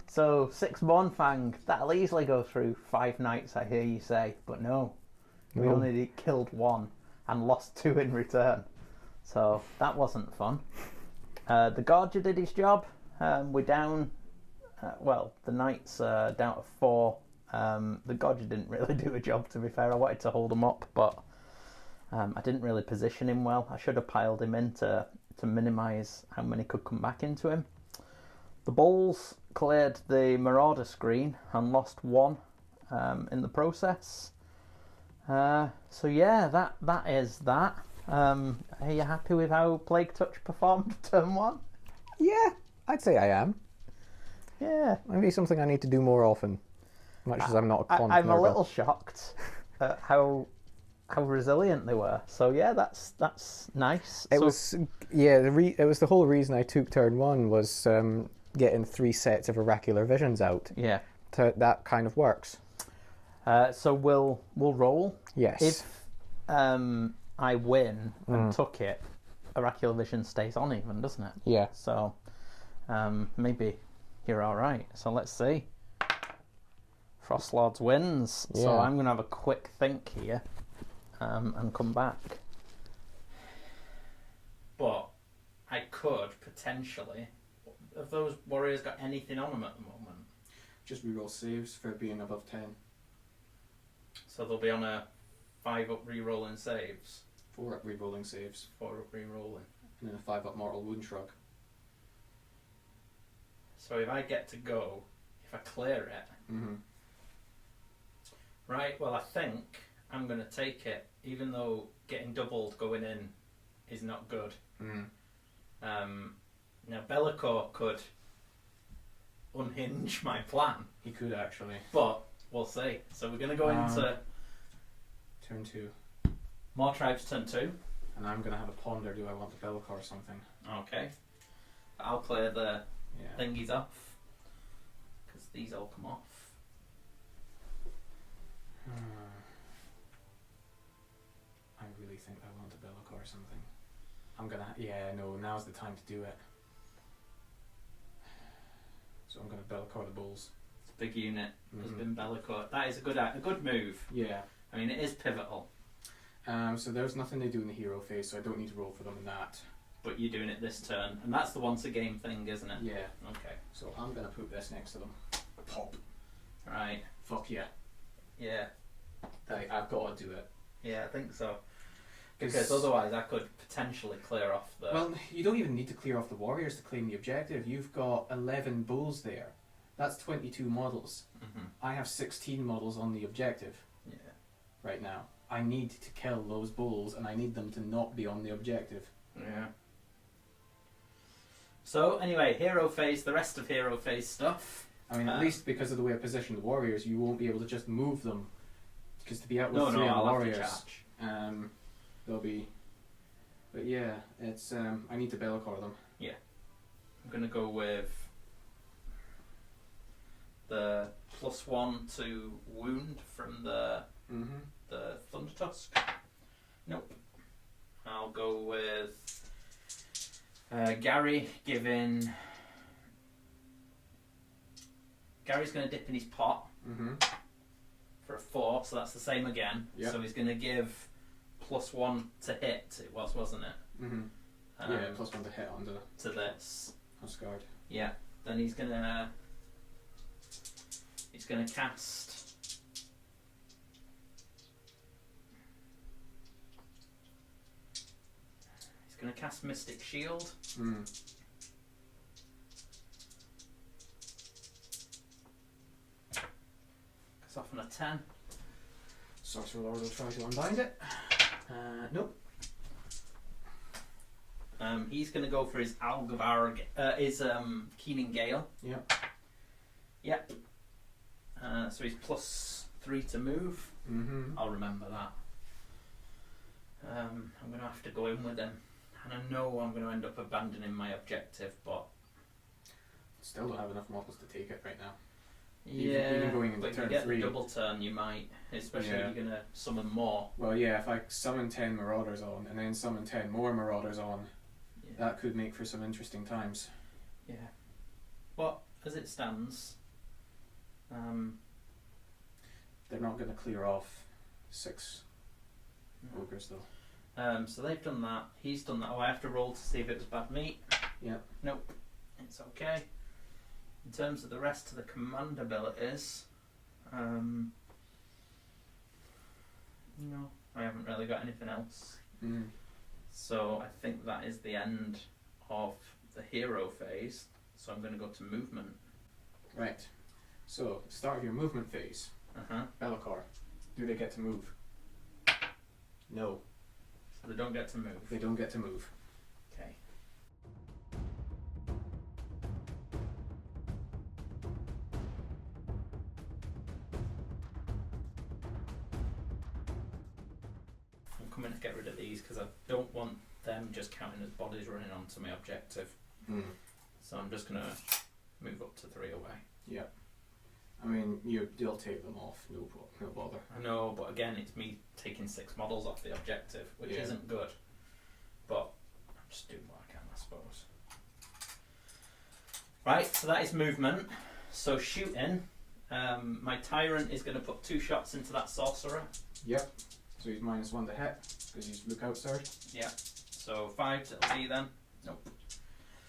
So 6 Mornfang, that'll easily go through 5 knights, I hear you say, but no. We No. only killed 1 and lost 2 in return. So that wasn't fun. The Gorger did his job. We're down, the knights down to 4. The Gorger didn't really do a job, to be fair. I wanted to hold him up, but I didn't really position him well. I should have piled him in to minimise how many could come back into him. The Bulls cleared the Marauder screen and lost 1 in the process. So yeah, that is that. Are you happy with how Plaguetouched performed turn 1? Yeah, I'd say I am. Yeah. Maybe something I need to do more often. Much as I'm not a quant I'm a Nurgle. little shocked at how resilient they were. So yeah, that's nice. It So- was it was the whole reason I took turn 1 was getting 3 sets of oracular visions out. yeah. That kind of works. So we'll roll. Yes. If I win and took it, Oracular Vision stays on even, doesn't it? Yeah. So maybe you're all right. So let's see. Frostlords wins. So Yeah. I'm going to have a quick think here and come back. But I could potentially. Have those warriors got anything on them at the moment? Just reroll saves for being above 10. So they'll be on a 5 up re-rolling saves, 4 up rerolling saves, 4 up re-rolling. and then a 5 up mortal wound shrug. So if I get to go, if I clear it, Mm-hmm. right? Well, I think I'm going to take it, even though getting doubled going in is not good. Mm. Now Be'lakor could unhinge my plan, He could actually. but we'll see. So we're going to go into Turn 2. Mawtribes turn 2. And I'm going to have a ponder, do I want the Be'lakor or something? Okay. I'll clear the Yeah. thingies off, because these all come off. I really think I want a Be'lakor or something. I'm going to... no, now's the time to do it. So I'm going to Be'lakor the Bulls. It's a big unit. Has Mhm. been Be'lakor. That is a good move. Yeah. I mean, it is pivotal, So there's nothing they do in the hero phase, so I don't need to roll for them in that. but you're doing it this turn, and that's the once a game thing, isn't it? Yeah. Okay. So I'm going to put this next to them. Pop. Right. Fuck yeah. Yeah. I've got to do it. Yeah, I think so. Because otherwise, I could potentially clear off the. Well, you don't even need to clear off the warriors to claim the objective. You've got 11 bulls there. That's 22 models. Mhm. I have 16 models on the objective Yeah. right now. I need to kill those bulls, and I need them to not be on the objective. Yeah. So anyway, hero phase. The rest of hero phase stuff. I mean, at least because of the way I position the warriors, you won't be able to just move them. Because to be out with No, 3 I'll have to warriors, charge. they'll be But yeah, it's I need to Be'lakor them. I'm going to go with the +1 to wound from the Thunder Tusk. Nope. I'll go with Gary giving. Gary's going to dip in his pot for a 4, so that's the same again. Yep. So he's going to give +1 to hit. It was, wasn't it? Yeah, +1 to hit on the To this. Huskard. Yeah. Then he's gonna cast. He's gonna cast Mystic Shield. It's off on a 10. Sorcerer Lord will try to unbind it. Nope. He's gonna go for his his Keening Gale. Yep. Yep. So he's +3 to move. I'll remember that. I'm going to have to go in with him. And I know I'm going to end up abandoning my objective, but... Still don't have enough models to take it right now. Yeah, even going into but if turn you get 3. the double turn, you might. Especially Yeah. if you're going to summon more. Well, yeah, if I summon 10 Marauders on and then summon 10 more Marauders on, that could make for some interesting times. Yeah. But, as it stands... They're not going to clear off 6 ogres though. So they've done that. He's done that. Oh, I have to roll to see if it was bad meat. Yeah. Nope. It's okay. In terms of the rest of the command abilities, no, I haven't really got anything else. So I think that is the end of the hero phase. So I'm going to go to movement. Right. So, start of your movement phase. Be'lakor. Do they get to move? No. So they don't get to move. They don't get to move. Okay. I'm coming to get rid of these because I don't want them just counting as bodies running onto my objective. So I'm just going to move up to 3 away. Yep. I mean, you'll take them off, no bother. I know, but again, it's me taking 6 models off the objective, which Yeah. isn't good. But I'm just doing what I can, I suppose. Right, so that is movement. So shooting, my Tyrant is going to put 2 shots into that Sorcerer. Yep. So he's -1 to hit, because he's lookout sword. Yeah. So 5 it'll be then. Nope.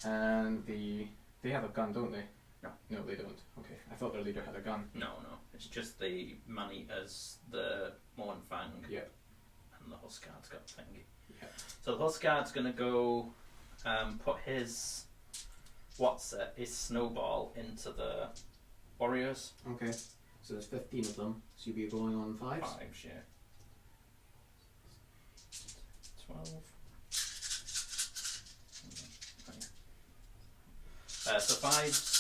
And they have a gun, don't they? No. No, they don't. Okay. I thought their leader had a gun. No. It's just the man-eaters, the Mournfang, Yep. and the Huskard's got a thing. Yep. So the Huskard's going to go put his his snowball into the warriors. Okay. So there's 15 of them, so you'll be rolling on 5s? 5s, yeah. 12. So 5s.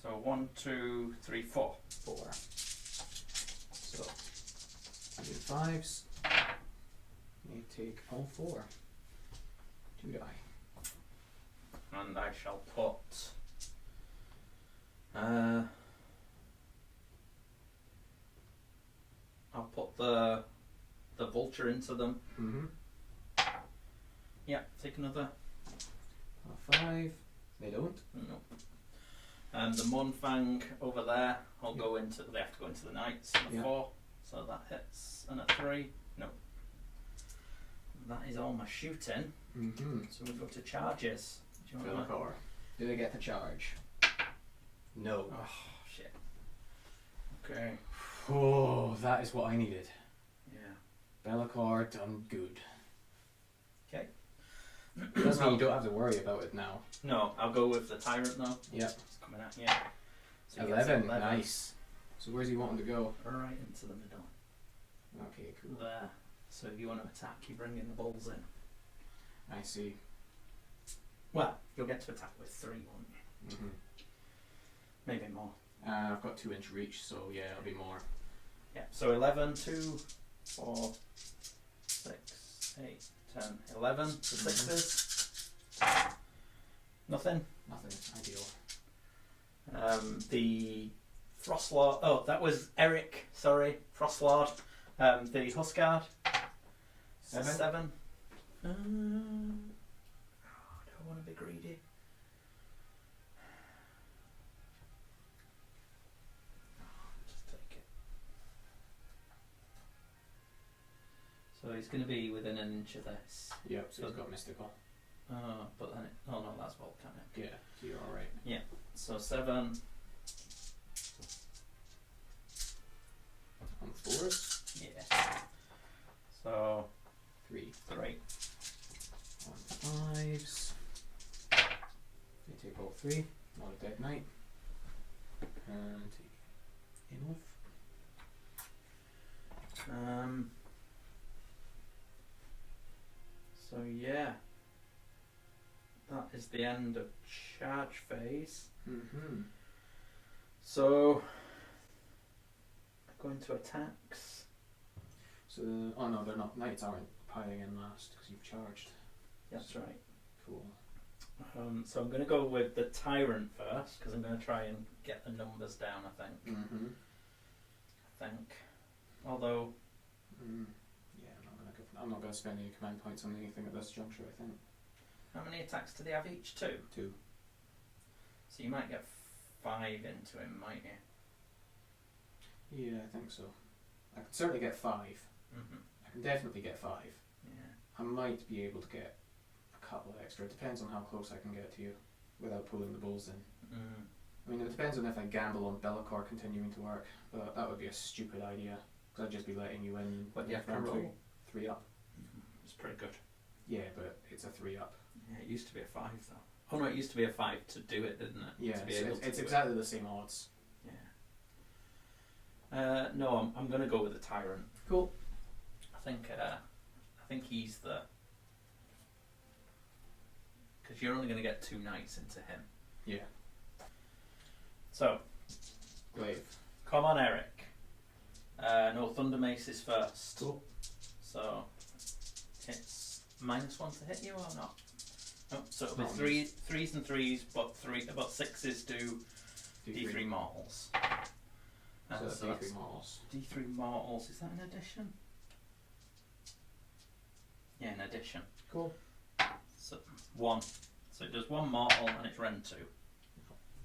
So 1, 2, 3, 4. 4. So, I do 5s. You take all 4. 2 die. And I shall put I'll put the vulture into them. Yeah, take another. 5. They don't. No. And the Mournfang over there, they have to go into the Knights on a 4. So that hits. And a 3. No. That is all my shooting. So we go to charges. Do you want Be'lakor. Do they get to charge? No. Oh, shit. Okay. Oh, that is what I needed. Yeah. Be'lakor done good. Okay. Doesn't mean you don't have to worry about it now. No, I'll go with the Tyrant though. Yep. It's coming at you. So he gets 11. Nice. So where's he wanting to go? Right into the middle. Okay, cool. There. So if you want to attack, you bring in the balls in. I see. Well, you'll get to attack with 3, won't you? Maybe more. I've got 2-inch reach, so yeah, it'll be more. Yeah. So 11, 2, 4, 6, 8, 10, 11. The sixes. Nothing. Nothing. Ideal. The Frostlord. Oh, that was Eric. Sorry, Frostlord. The Huskard. 7. Do I want to be greedy? Just take it. So he's going to be within an inch of this. Yep, so he's got mystical. But then oh no, that's volcanic. Yeah, so you're alright. Yeah. So 7. On 4s. Yeah. So 3. 3. On 5s. They take all 3. Not a dead knight. And enough. So yeah, that is the end of charge phase. Mm-hmm. So going to attacks. So, oh no, they're not. Knights aren't piling in last because you've charged. That's right. Cool. So I'm going to go with the Tyrant first because I'm going to try and get the numbers down. I think. Mm-hmm. I think. Although. Yeah, I'm not going to spend any command points on anything at this juncture. I think. How many attacks do they have each? 2. 2. So you might get 5 into him, might you? Yeah, I think so. I can certainly get 5. Mm-hmm. I can definitely get 5. Yeah. I might be able to get a couple of extra. It depends on how close I can get to you without pulling the bulls in. I mean, it depends on if I gamble on Be'lakor continuing to work, but that would be a stupid idea because I'd just be letting you in. What do you have to round roll? 3 up. It's pretty good. Yeah, but it's a 3 up. Yeah, it used to be a 5 though. Oh no, it used to be a 5 to do it, didn't it? Yeah, to be so able to it's do exactly the same odds. Yeah. No, I'm going to go with the Tyrant. Cool. I think he's the. Because you're only going to get 2 knights into him. Yeah. So, Glaive. come on, Eric. No, Thunder Mace is first. Cool. So, it's -1 to hit you or not? Oh, so it'll be Not 3s and 3s, but 6s do D3 mortals. So that's so D3 that's models. D3 mortals. Is that an addition? Yeah, an addition. Cool. So 1. So it does 1 mortal and it's Rend 2.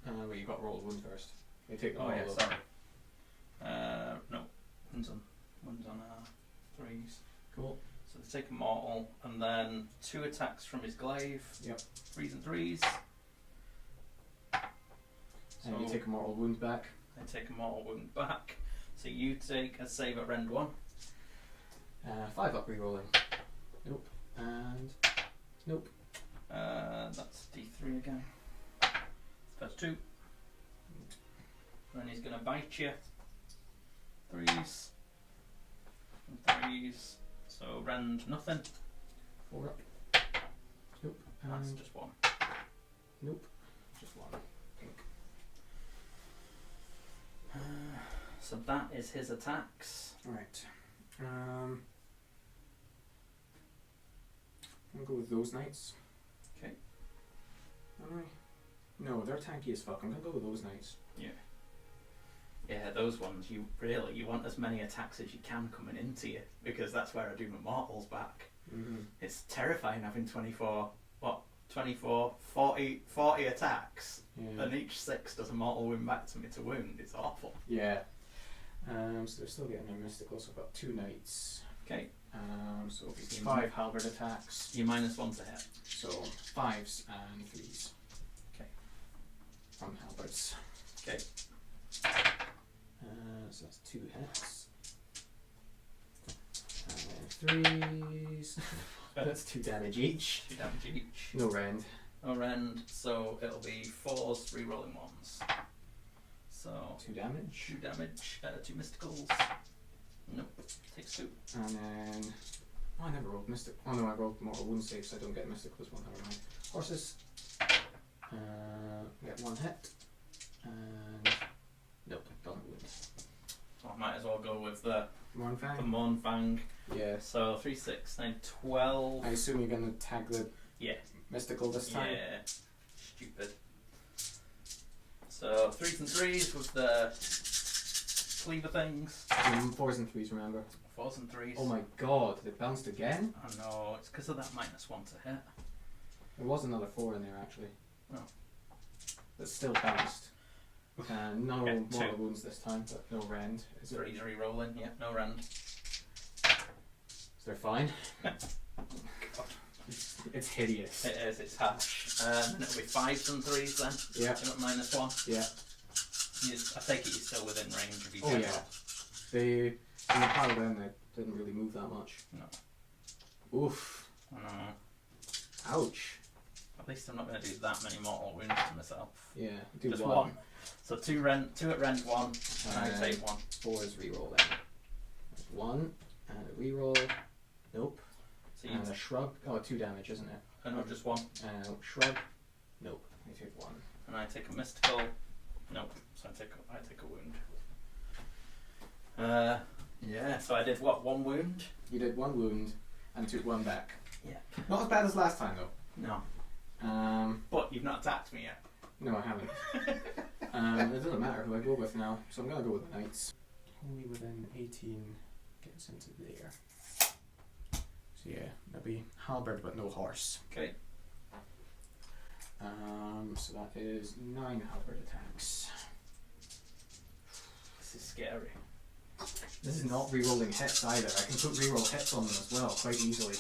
Well, you got to roll the wound first. You take the Oh yeah, model. sorry. No, one's on 3s. Cool. So they take a mortal and then 2 attacks from his glaive. Yep. 3s and 3s. And you take a mortal wound back. I take a mortal wound back. So you take a save at Rend 1. 5 up rerolling. Nope. And nope. That's D3 again. First 2. Then he's going to bite you. 3s. And 3s. So Rend nothing. 4 up. Nope. That's And just 1. nope. Just 1. Pink. So that is his attacks. Right. I'll go with those knights. Okay. Am I? No, they're tanky as fuck. I'm gonna go with those knights. Yeah. Yeah, those ones, you want as many attacks as you can coming into you, because that's where I do my mortals back. Mm-hmm. It's terrifying having 40 attacks, Yeah. and each 6 does a mortal wound back to me to wound. It's awful. Yeah. So they're still getting their mystical, so I've got 2 knights. Okay. So it'll be 5 halberd attacks. You -1 to hit. So 5s and 3s. Okay. From halberds. Okay. So that's 2 hits. And then 3s. That's 2 damage each. 2 damage each. No rend. No rend, so it'll be 4s, 3 rolling 1s. So 2 damage. 2 damage, 2 mysticals. Nope, takes 2. And then. Oh, I never rolled mystic. Oh no, I rolled mortal wound save, so I don't get mystic plus 1. Never mind. Horses. Get 1 hit. And. Nope, doesn't wound. So I might as well go with the Mornfang? for Mournfang. Yes. So 3, 6, 9, 12. I assume you're going to tag the Yeah. mystical this time? Yeah. Stupid. So 3s and 3s with the cleaver things. 4s and 3s, remember. 4s and 3s. Oh my god, it bounced again? I know, it's because of that -1 to hit. There was another 4 in there actually. Oh. But still bounced. No Okay, mortal 2. wounds this time, but no rend. Is it? 3's re-rolling, yeah, no rend. They're fine. God. It's hideous. It is, it's harsh. And it'll be 5s and 3s then. Yeah. You're at -1. Yeah. I take it you're still within range of each Oh other. yeah. They in the pile down they didn't really move that much. No. Oof. I know. Ouch. At least I'm not going to do that many mortal wounds to myself. Yeah. Do Just one. one. So 2 at rend 1, and I take 1. 4 is reroll then. There's 1 and a reroll. Nope. So you And a shrug. Oh, 2 damage, isn't it? no, just 1. Shrug. Nope. I take 1. And I take a mystical. Nope. So I take a wound. Yeah. So I did what? 1 wound. You did 1 wound and took 1 back. Yeah. Not as bad as last time though. No. But you've not attacked me yet. No, I haven't. It doesn't matter who I go with now, so I'm going to go with the Knights. Only within 18 gets into there. So yeah, that'll be halberd but no horse. Okay. So that is 9 halberd attacks. This is scary. This is not re-rolling hits either. I can put re-roll hits on them as well, quite easily.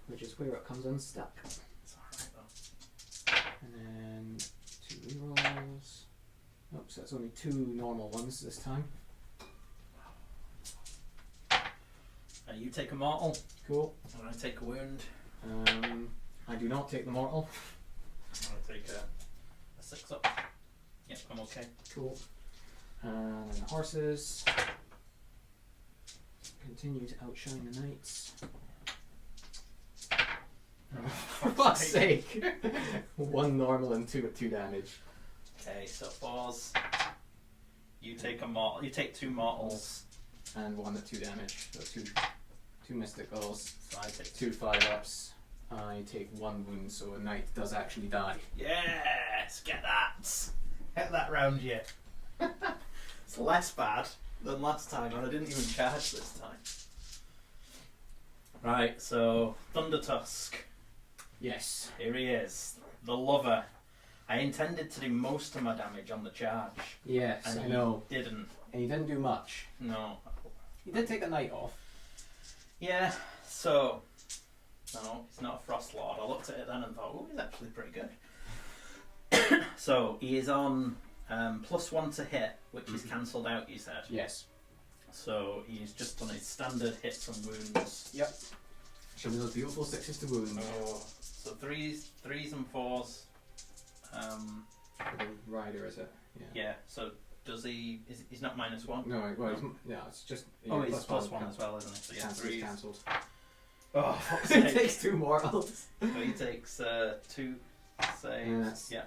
Which is where it comes unstuck. It's alright though. And then 2 re-rolls. Oh, so that's only 2 normal ones this time. You take a mortal, Cool. and I take a wound. I do not take the mortal. And I take a 6 up. Yep, I'm okay. Cool. And then the horses continue to outshine the knights. For fuck's sake! 1 normal and 2 at 2 damage. Okay, so 4s. You take a mortal. You take 2 mortals. And 1 at 2 damage. So 2 mysticals. So I take 2 5-ups. I take 1 wound, so a knight does actually die. Yes, get that. Hit that round you. It's less bad than last time, and I didn't even charge this time. Right, so Thundertusk. Yes. Here he is, the lover. I intended to do most of my damage on the charge, Yes, and I know. he didn't. And you didn't do much. No. You did take a knight off. Yeah, so no, he's not a Frost Lord. I looked at it then and thought, oh, he's actually pretty good. So he is on +1 to hit, which is cancelled out, you said. Yes. So he's just done his standard hits and wounds. Yep. Show me those beautiful 6s to wound. Oh, so threes and 4s. For the rider, is it? Yeah. So does he? He's not -1. No, well, it's just. Oh, he's +1 as well, isn't he? So yeah, threes. Cancelled. Oh, fuck's It sake. takes 2 mortals. So he takes 2 saves. Yeah.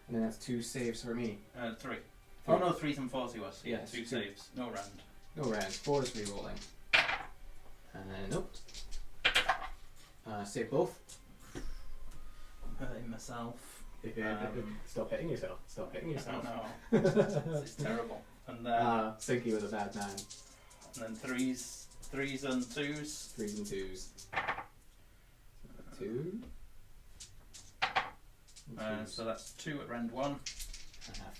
And then that's 2 saves for me. 3. Oh no, 3s and 4s he was. Yeah, Yes, 2 two. saves. No rand. No rend. 4 is re-rolling. And then, nope. Save both. I'm hurting myself. Stop hitting yourself. Stop hitting I yourself. don't know. This is terrible. And then Sinky was a bad man. and then 3s and 2s. 3s and 2s. 2. So that's 2 at rend 1.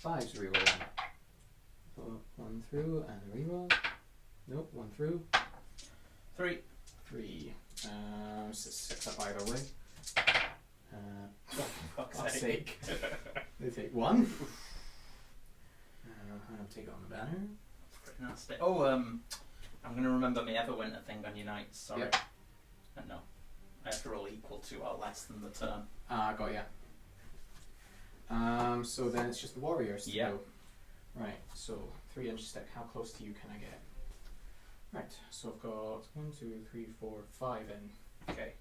5's re-rolling. 1 through and a re-roll. Nope, 1 through. 3. 3. 6 up either way. Fuck's Fuck's sake. sake. They take 1. I'll take on the banner. Pretty nasty. Oh, I'm going to remember my Everwinter thing on your knights. Sorry. Yep. No. I have to roll equal to or less than the turn. Got ya. So then it's just the warriors to Yeah. go. Right, so 3-inch stick. How close to you can I get? Right, so I've got 1, 2, 3, 4, 5 in. Okay.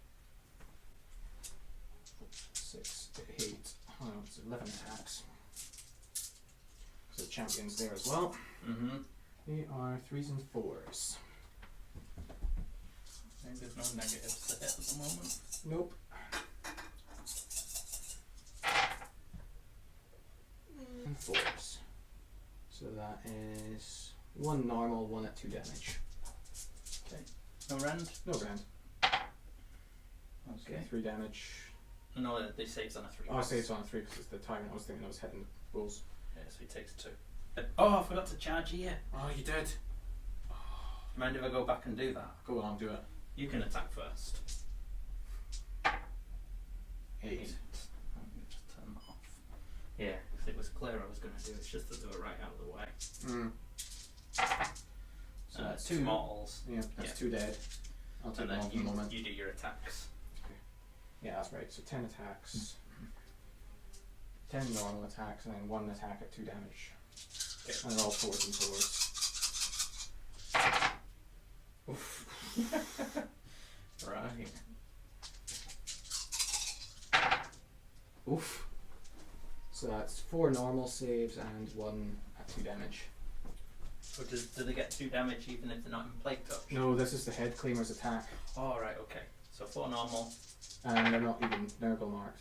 6, 8, oh, it's 11 attacks. So champions there as well. Mm-hmm. They are 3s and 4s. Maybe there's no negatives to hit at the moment. Nope. And 4s. So that is 1 normal, 1 at 2 damage. Okay. No rend? No rend. Okay. 3 damage. No, they saves on a 3. Oh, I say it's on 3 because it's the tyrant. I was thinking I was hitting the bulls. Yeah, so he takes 2. Oh, I forgot to charge here. Oh, you did. Mind if I go back and do that? Go on, do it. You can attack first. 8. I'm going to just turn that off. Yeah, because it was clear I was going to do it. It's just that they were right out of the way. Mm. So that's 2 mortals. Yeah, that's 2 dead. I'll take And them then off in a moment. you do your attacks. Yeah, that's right. So 10 attacks. 10 normal attacks and then 1 attack at 2 damage. Okay. And they're all 4s and 4s. Oof. Right. Oof. So that's 4 normal saves and 1 at 2 damage. So do they get 2 damage even if they're not in plague touch? No, this is the head claimer's attack. Oh, right, okay. So 4 normal. And they're not even Nurgle marked.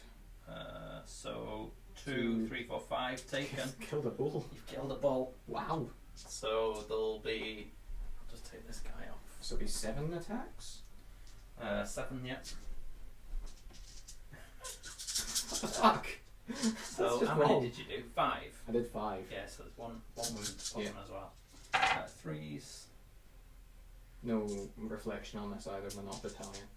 So 2, 3, 4, 5 taken. Killed a bull. You've killed a bull. Wow. So there'll be. I'll just take this guy off. So it'll be 7 attacks? 7, yeah. What the fuck? So just how many wrong. did you do? 5. I did 5. Yeah, so there's one wound plus Yeah. one as well. 3s. No reflection on this either, we're not battalion.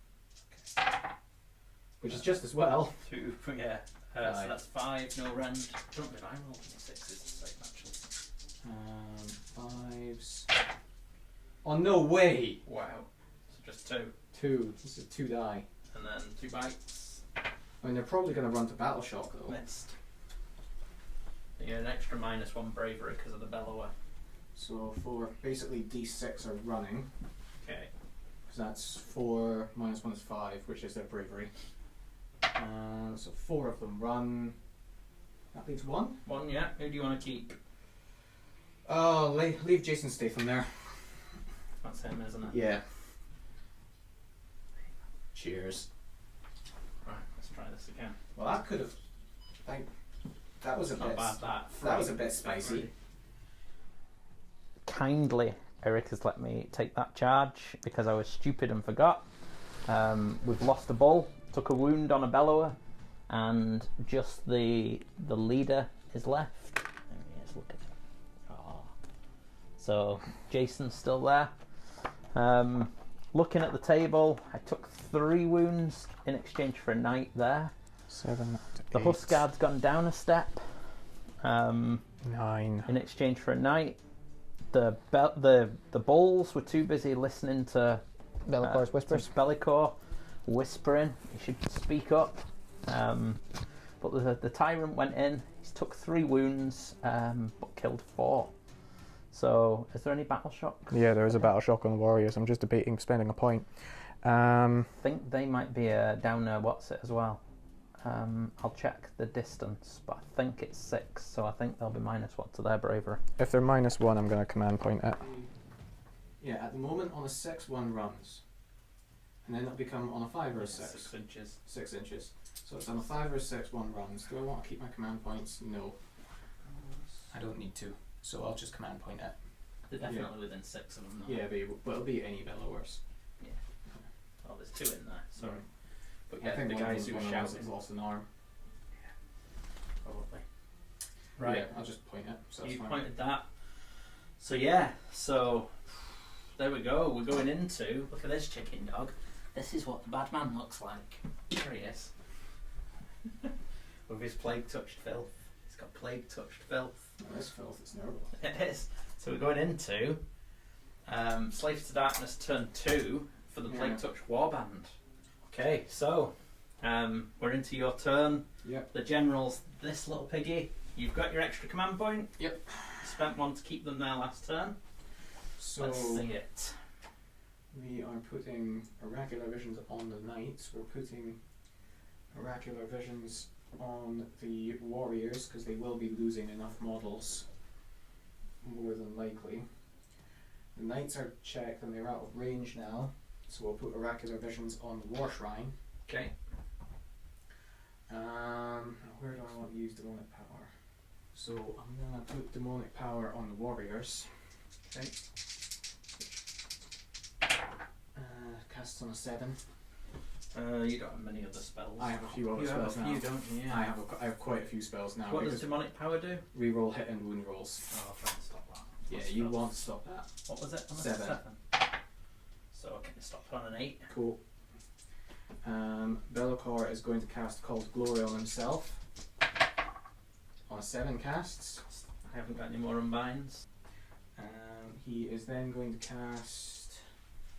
Which is just as well. 2, yeah. So 5. that's 5, no rend. Don't believe I rolled any 6s the same actually. 5s. Oh, no way! Wow. So just 2. 2. This is 2 die. And then 2 bites. I mean, they're probably going to run to battle shock though. Missed. You get an extra -1 bravery because of the bellower. So for basically D6 are running. Okay. Because that's 4 -1 is 5, which is their bravery. So 4 of them run. That leaves 1. 1, yeah. Who do you want to keep? Oh, leave Jason Statham there. That's him, isn't it? Yeah. Cheers. Right, let's try this again. Well, that could have. That was a Not bit. bad, that. That was a bit spicy. Kindly, Eric has let me take that charge because I was stupid and forgot. We've lost a bull, took a wound on a bellower, and just the leader is left. Let's look at it. Oh. So Jason's still there. Looking at the table, I took 3 wounds in exchange for a knight there. 7 The Huskard's gone down a step. 9. In exchange for a knight. The bulls were too busy listening to Bellicor's whispers. Bellicore whispering. He should speak up. But the tyrant went in. He's took 3 wounds, but killed 4. So, is there any battle shock? Yeah, there is a battle shock on the warriors. I'm just debating spending a point. I think they might be down what's it as well. I'll check the distance, but I think it's 6, so I think they'll be -1 to their bravery. If they're -1, I'm going to command point it. Yeah, at the moment on a 6, 1 runs. And then it'll become on a 5 or a 6. 6 inches. 6 inches. So it's on a 5 or a 6, 1 runs. Do I want to keep my command points? No. I don't need to. So I'll just command point it. They're definitely within 6 of them. Though. Yeah, but it'll be any bellowers. Yeah. Oh, there's 2 in there. Sorry. But I yeah, think the one of guys them- who were one of them has shouting. lost an arm. Probably. Right. Yeah, I'll just point it. So that's You fine. pointed that. So yeah, so there we go. We're going into, look at this chicken dog. This is what the bad man looks like. There he is. With his plague-touched filth. He's got plague-touched filth. Oh, this filth is Nurgle. It is. So we're going into Slaves to Darkness turn 2 for the Yeah. Plaguetouched Warband. Okay, so we're into your turn. Yep. The general's this little piggy. You've got your extra command point. Yep. You spent 1 to keep them there last turn. So Let's see it. we are putting oracular visions on the knights. We're putting oracular visions on the warriors because they will be losing enough models more than likely. The knights are checked and they're out of range now, so we'll put oracular visions on the war shrine. Okay. Where do I want to use demonic power? So I'm gonna put demonic power on the warriors. Okay. Casts on a 7. You don't have many other spells. I have a few other You spells have a few, now. don't you? Yeah. I have quite a few spells now. What does demonic power do? Reroll hit and wound rolls. Oh, I'll try and stop that. Yeah, What you spells? want to stop that. What was it? On a 7. So I can stop it on an 8. Cool. Be'lakor is going to cast Called Glory on himself. On a 7 casts. I haven't got any more unbinds. He is then going to cast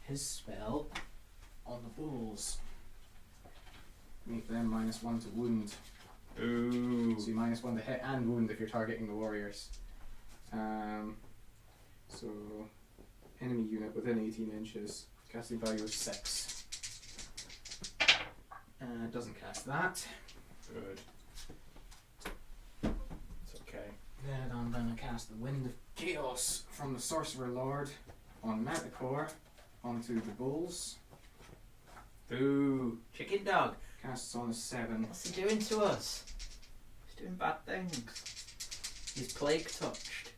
his spell on the bulls. Make them -1 to wound. Ooh. So you -1 to hit and wound if you're targeting the warriors. So enemy unit within 18 inches. Casting value of 6. Doesn't cast that. Good. It's okay. Then I'm going to cast the Wind of Chaos from the Sorcerer Lord on Manticore onto the bulls. Boo. Chicken dog. Casts on a 7. What's he doing to us? He's doing bad things. He's plague touched.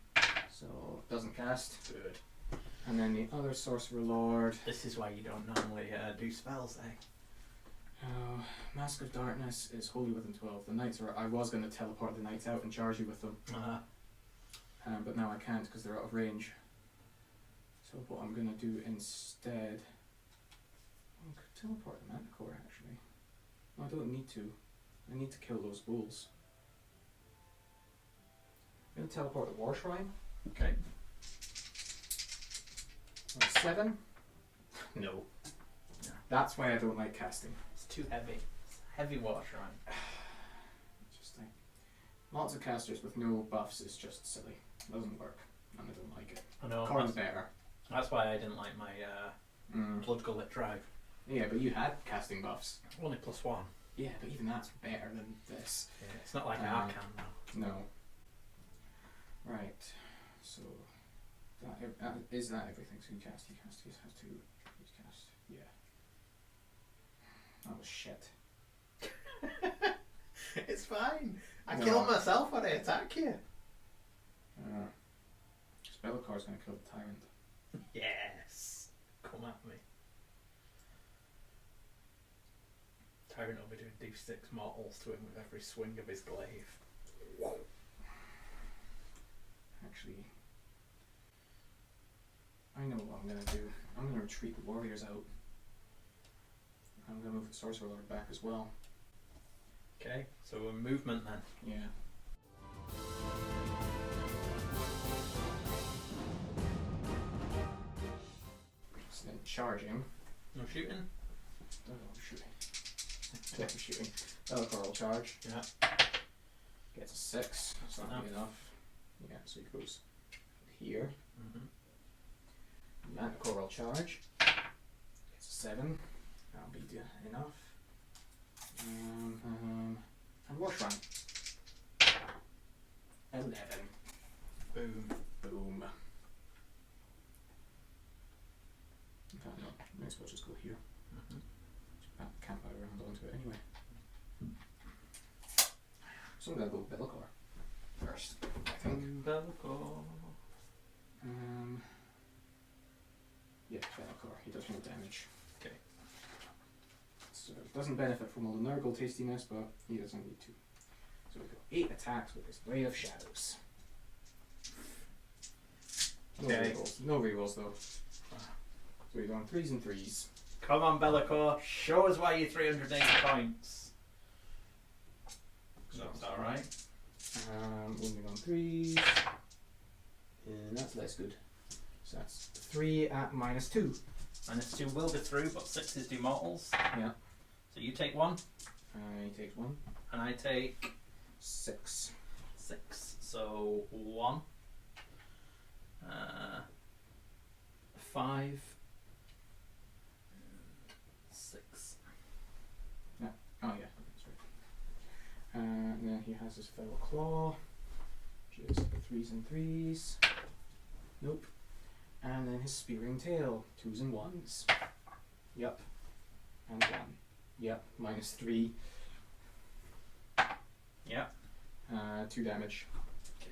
So doesn't cast. Good. And then the other Sorcerer Lord. This is why you don't normally do spells, eh? Mask of Darkness is wholly within 12. The knights are. I was going to teleport the knights out and charge you with them. But now I can't because they're out of range. So what I'm going to do instead... I could teleport the Manticore actually. No, I don't need to. I need to kill those bulls. I'm going to teleport the War Shrine. Okay. On 7. No. That's why I don't like casting. It's too heavy. It's a heavy water shrine. Just like lots of casters with no buffs is just silly. It doesn't work, and I don't like it. I know. Corn's better. That's why I didn't like my Blood Gullet Drive. Yeah, but you had casting buffs. Only +1. Yeah, but even that's better than this. Yeah, it's not like Arcan though. No. Right. So is that everything? So you cast, he has to, he's cast. Yeah. That was shit. It's fine. I No. killed myself when I attack you. Be'lakor's going to kill the tyrant. Yes. Come at me. Tyrant will be doing D6 mortals to him with every swing of his glaive. Actually, I know what I'm going to do. I'm going to retreat the warriors out. I'm going to move the Sorcerer Lord back as well. Okay, so a movement then. Yeah. So then charge him. No shooting? Oh, I'm shooting. Yeah, I'm shooting. Be'lakor will charge. Yeah. Gets a 6. That's not good enough. Yeah, so he goes here. Manticore will charge. Gets a 7. That'll be enough. And War Shrine. 11. Boom. Boom. In fact, no. Might as well just go here. Just back the campfire around onto it anyway. So I'm going to go Be'lakor first, I think. Be'lakor. Yeah, Be'lakor. He does more damage. Okay. So it doesn't benefit from all the Nurgle tastiness, but he doesn't need to. So we've got 8 attacks with his Way of Shadows. No Okay. rerolls. No rerolls though. So we're going 3s and 3s. Come on, Be'lakor. Show us why you're 380 points. That's alright. Wounding on 3s. And that's less good. So that's 3 at -2. -2 will be through, but 6s do mortals. Yeah. So you take 1, He takes 1. and I take 6. 6. So 1. 5. 6. Yeah. Oh yeah, that's right. And then he has his Feral Claw, which is 3s and 3s. Nope. And then his Spearing Tail. 2s and 1s. Yep. And 1. Yep. -3. Yep. 2 damage. Okay.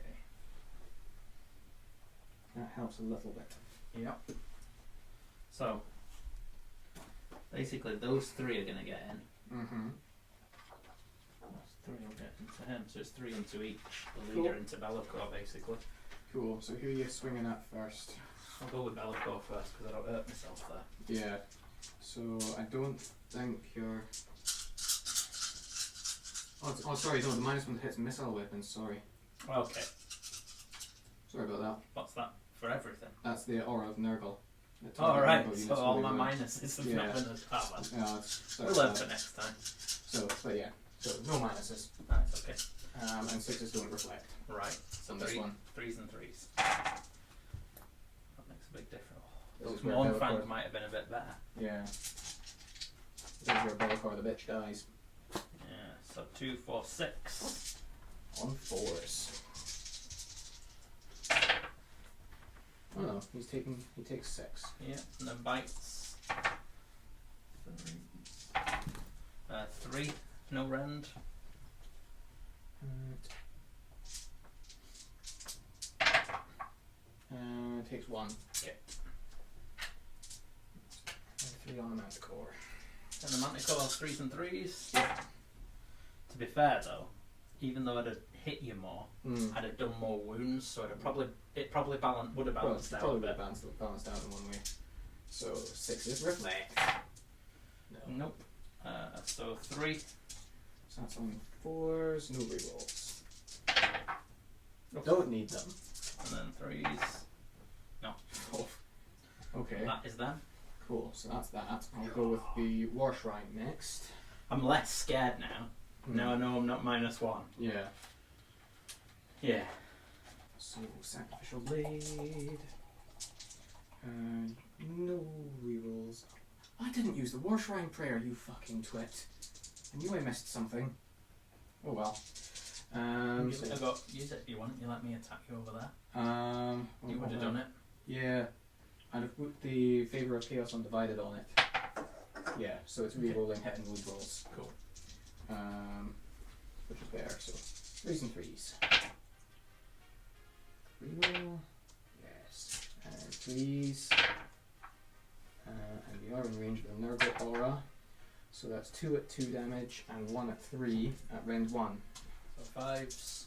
That helps a little bit. Yep. So, basically, those 3 are going to get in. Mm-hmm. Those 3 will get into him, so it's 3 into each. The Cool. leader into Be'lakor, basically. Cool. So who are you swinging at first? I'll go with Be'lakor first because I don't hurt myself there. Yeah. So I don't think you're. Oh, sorry. No, the -1 hits missile weapons. Sorry. Okay. Sorry about that. What's that for everything? That's the aura of Nurgle. Oh, right. Nurgle So units all will my be minuses have Yeah. not been as bad. Yeah, sorry We'll learn about for that. next time. So, but yeah. So no minuses. That's okay. And 6s don't reflect Right. on this one. 3s and 3s. That makes a big difference. This is Those where Mournfang Be'lakor- might have been a bit better. Yeah. This is where Be'lakor the bitch dies. Yeah. So 2, 4, 6. On 4s. Oh no, he takes 6. Yeah. And then bites. 3. No rend. Takes 1. Okay. And 3 on the Manticore. And the Manticore 3s and 3s. Yeah. To be fair though, even though I'd have hit you more, Mm. I'd have done more wounds, so would have balanced Well, out probably a would have bit. balanced out in one way. So 6s reflect. No. Nope. So 3. So that's on 4s, no rerolls. Nope. Don't need them. And then 3s. Oh. Okay, That is them. cool. So that's that. I'll go with the War Shrine next. I'm less scared now. Now I know I'm not -1. Yeah. Yeah. So Sacrificial Blade. No rerolls. I didn't use the War Shrine Prayer, you fucking twit. I knew I missed something. Oh well. Use it if you want. You let me attack you over there. You You would have done it. Yeah. I'd have put the Favour of Chaos Undivided on it. Yeah, so it's re-rolling hit and wound rolls. Cool. Which is better, so 3s and 3s. Reroll. Yes. And 3s. And we are in range of the Nurgle aura. So that's 2 at 2 damage and 1 at 3 at rend 1. So 5s.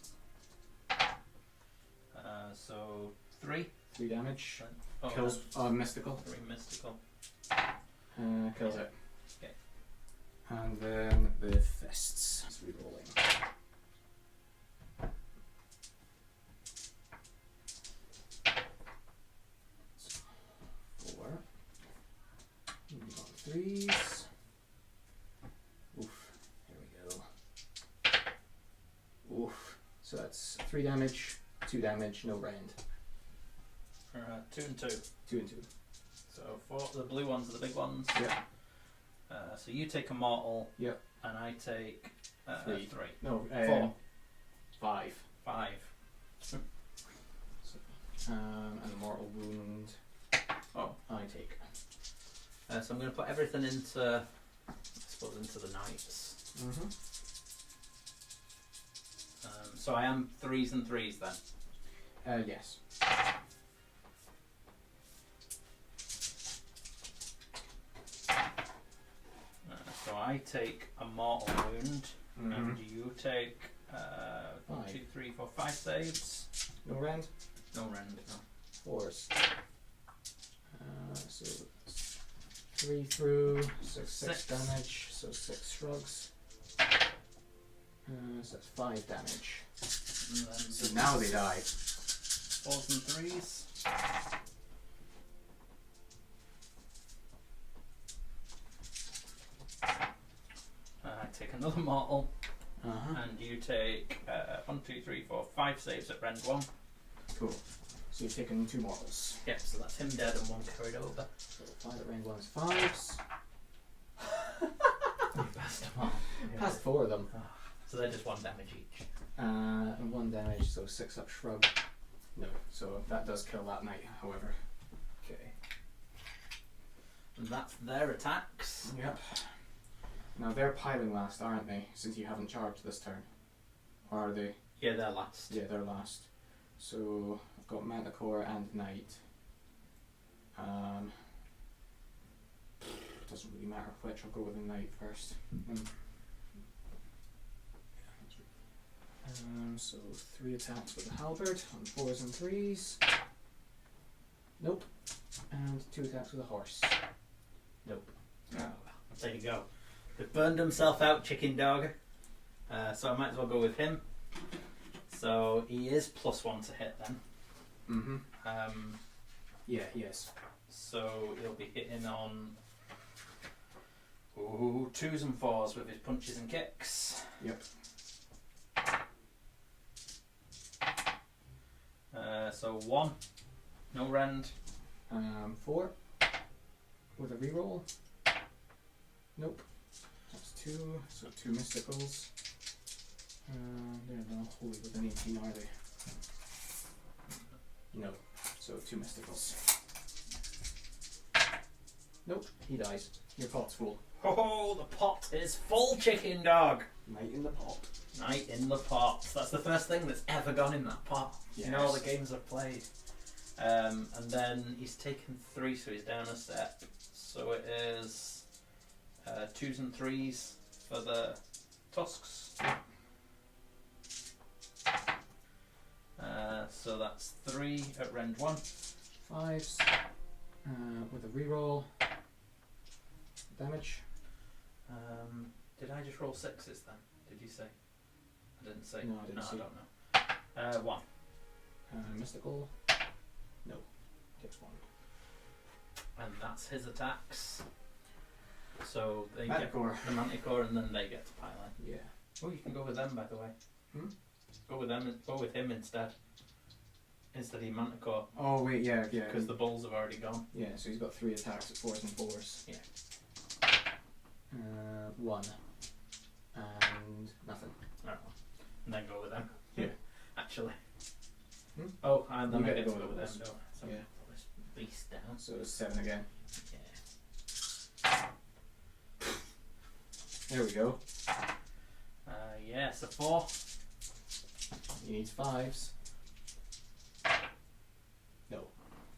So 3. 3 damage. Oh, Kills mystical. 3 mystical. Kills it. Okay. And then the fists. It's rerolling. So 4. Move on 3s. Oof. Here we go. Oof. So that's 3 damage, 2 damage, no rend. 2 and 2. 2 and 2. So 4. The blue ones are the big ones. Yep. So you take a mortal. Yep. And I take 3. No, 4. 5. 5. So, and the mortal wound. Oh. I take. So I'm going to put everything into, I suppose, into the knights. Mm-hmm. So I am 3s and 3s then. Yes. So I take a mortal wound, Mm-hmm. and you take 1, 5. 2, 3, 4, 5 saves. No rend. No rend. No. 4s. So 3 through, so 6 damage, so 6 shrugs. So that's 5 damage. And then So now they die. 4s and 3s. I take another mortal, and you take 1, 2, 3, 4, 5 saves at rend 1. Cool. So you've taken 2 mortals. Yep, so that's him dead and 1 carried over. So 5 at rend 1 is 5s. You passed them all. Passed 4 of them. So they're just 1 damage each. And 1 damage, so 6 up shrug. No. So that does kill that knight, however. Okay. And that's their attacks. Yep. Now they're piling last, aren't they? Since you haven't charged this turn. Or are they? Yeah, they're last. Yeah, they're last. So I've got Manticore and Knight. Doesn't really matter which. I'll go with the Knight first. So 3 attacks with the halberd on 4s and 3s. Nope. And 2 attacks with a horse. Nope. Oh, well, there you go. They've burned himself out, chicken dog. So I might as well go with him. So he is +1 to hit then. Mm-hmm. Yeah, yes. So he'll be hitting on 2s and 4s with his punches and kicks. Yep. So 1, no rend. 4 with a reroll. Nope. That's 2. So 2 mysticals. They're not holy with an 18, are they? No. So 2 mysticals. Nope. He dies. Your pot's full. Oh, the pot is full, chicken dog. Knight in the pot. Knight in the pot. That's the first thing that's ever gone in that pot. Yes. In all the games I've played. And then he's taken 3, so he's down a step. So it is 2s and 3s for the tusks. So that's 3 at rend 1. 5s with a reroll. Damage. Did I just roll 6s then? Did you say? I didn't say. No, I didn't see. I don't know. 1. Mystical. No. Takes 1. And that's his attacks. So they Manticore. get the Manticore, and then they get to pile in. Yeah. Oh, you can go with them, by the way. Go with them. Go with him instead. Instead of Manticore, Oh wait, yeah. because the bulls have already gone. Yeah, so he's got 3 attacks at 4s and 4s. Yeah. 1. And nothing. Oh, and then go with them. Yeah. Actually. Hmm? Oh, and then You I get get to to go go with with them. us. Don't I? So Yeah. put this beast down. So 7 again. Yeah. There we go. Yeah. So 4. He needs 5s. No.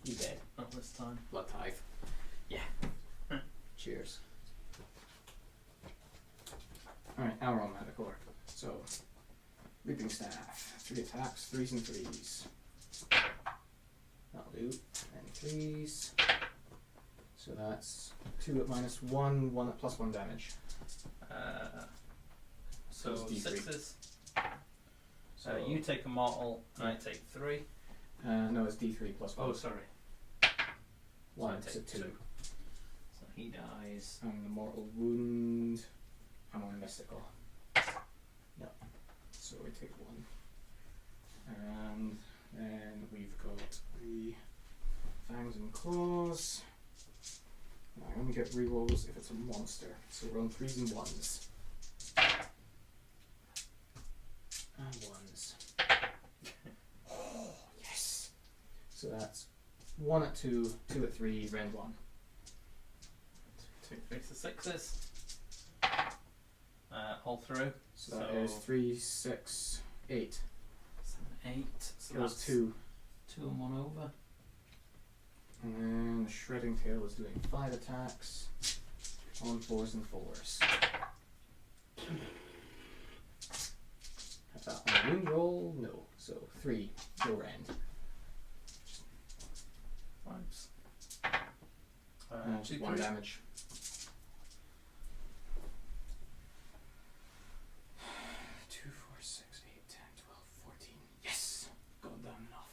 He's dead. Not this time. Blood tithe. Yeah. Cheers. Alright, now we're on Manticore. So, Reaping Staff. 3 attacks, 3s and 3s. That'll do. And 3s. So that's 2 at -1, 1 at +1 damage. So It's D3. 6s. So You take a mortal, and I take 3. no, it's D3 +1. Oh, sorry. 1, so I so take 2. So he dies. And the mortal wound. I'm on mystical. Yep. So we take 1. And then we've got the fangs and claws. Now I only get rerolls if it's a monster. So we're on 3s and 1s. And 1s. Oh, yes! So that's 1 at 2, 2 at 3, rend 1. 2, 3, so 6s. All through. So that is 3, 6, 8. 7, 8. So Kills that's 2. 2 and 1 over. And then the Shredding Tail is doing 5 attacks on 4s and 4s. On a wound roll, no. So 3, no rend. 5s. And 2, 1 3. damage. 2, 4, 6, 8, 10, 12, 14. Yes! Goddamn enough.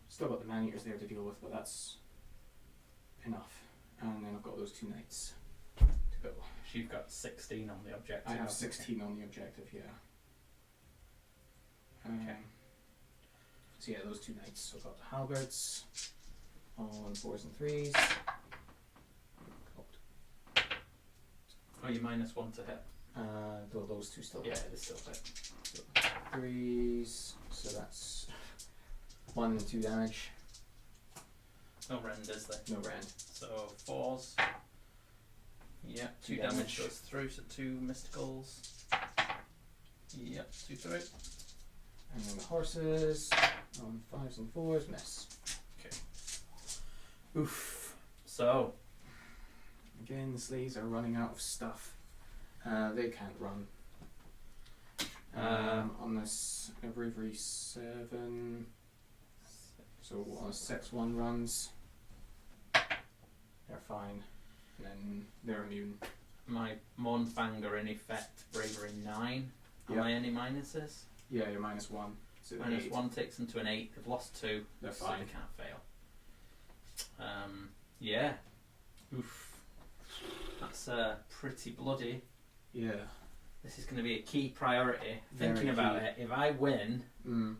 Still got the man-eaters there to deal with, but that's enough. And then I've got those 2 knights to go. So you've got 16 on the objective. I have haven't you? 16 on the objective, yeah. Okay. So yeah, those 2 knights. So I've got the halberds on 4s and 3s. Oh, you're -1 to hit. Though those 2 still Yeah, hit. they still hit. So 3s. So that's 1 and 2 damage. No rend, is there? No rend. So 4s. Yep, 2 Two damage damage. goes through, so 2 mysticals. Yep, 2 through. And then the horses on 5s and 4s miss. Okay. Oof. So, Again, the slaves are running out of stuff. They can't run. On this every 7. So on a 6-1 runs, they're fine. And then they're immune. my Mournfanger in effect, Bravery 9. Am I any minuses? Yeah, you're -1. So Minus 8. 1 takes them to an 8. They've lost 2. They're so fine. they can't fail. Yeah. Oof. That's pretty bloody. Yeah. This is going to be a key priority. Very Thinking about key. it, if I win, Mm.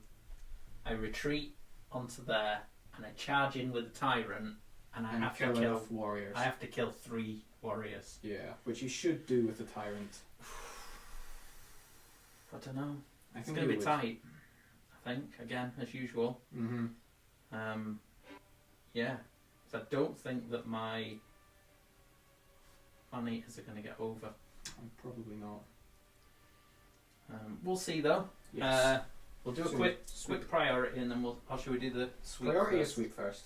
I retreat onto there and I charge in with the Tyrant, and I And have to kill kill. enough warriors. I have to kill 3 warriors. Yeah, which you should do with the tyrant. I don't know. I It's think going to you be would. tight. I think again as usual. Mm-hmm. Yeah, 'cause I don't think that my man-eaters are going to get over. Probably not. We'll see though. Yes. We'll do a So quick priority, and then we'll. Or should we do the sweep Priority first? is sweep first.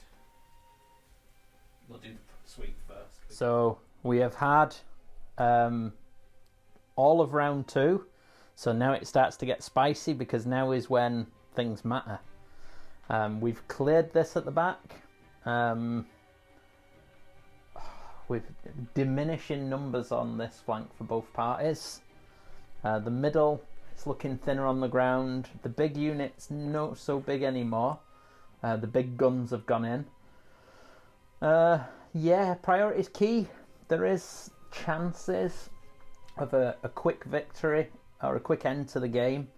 We'll do the sweep first. So we have had all of round 2. So now it starts to get spicy because now is when things matter. We've cleared this at the back. With diminishing numbers on this flank for both parties. The middle is looking thinner on the ground. The big unit's not so big anymore. The big guns have gone in. Yeah, priority is key. There is chances of a quick victory or a quick end to the game.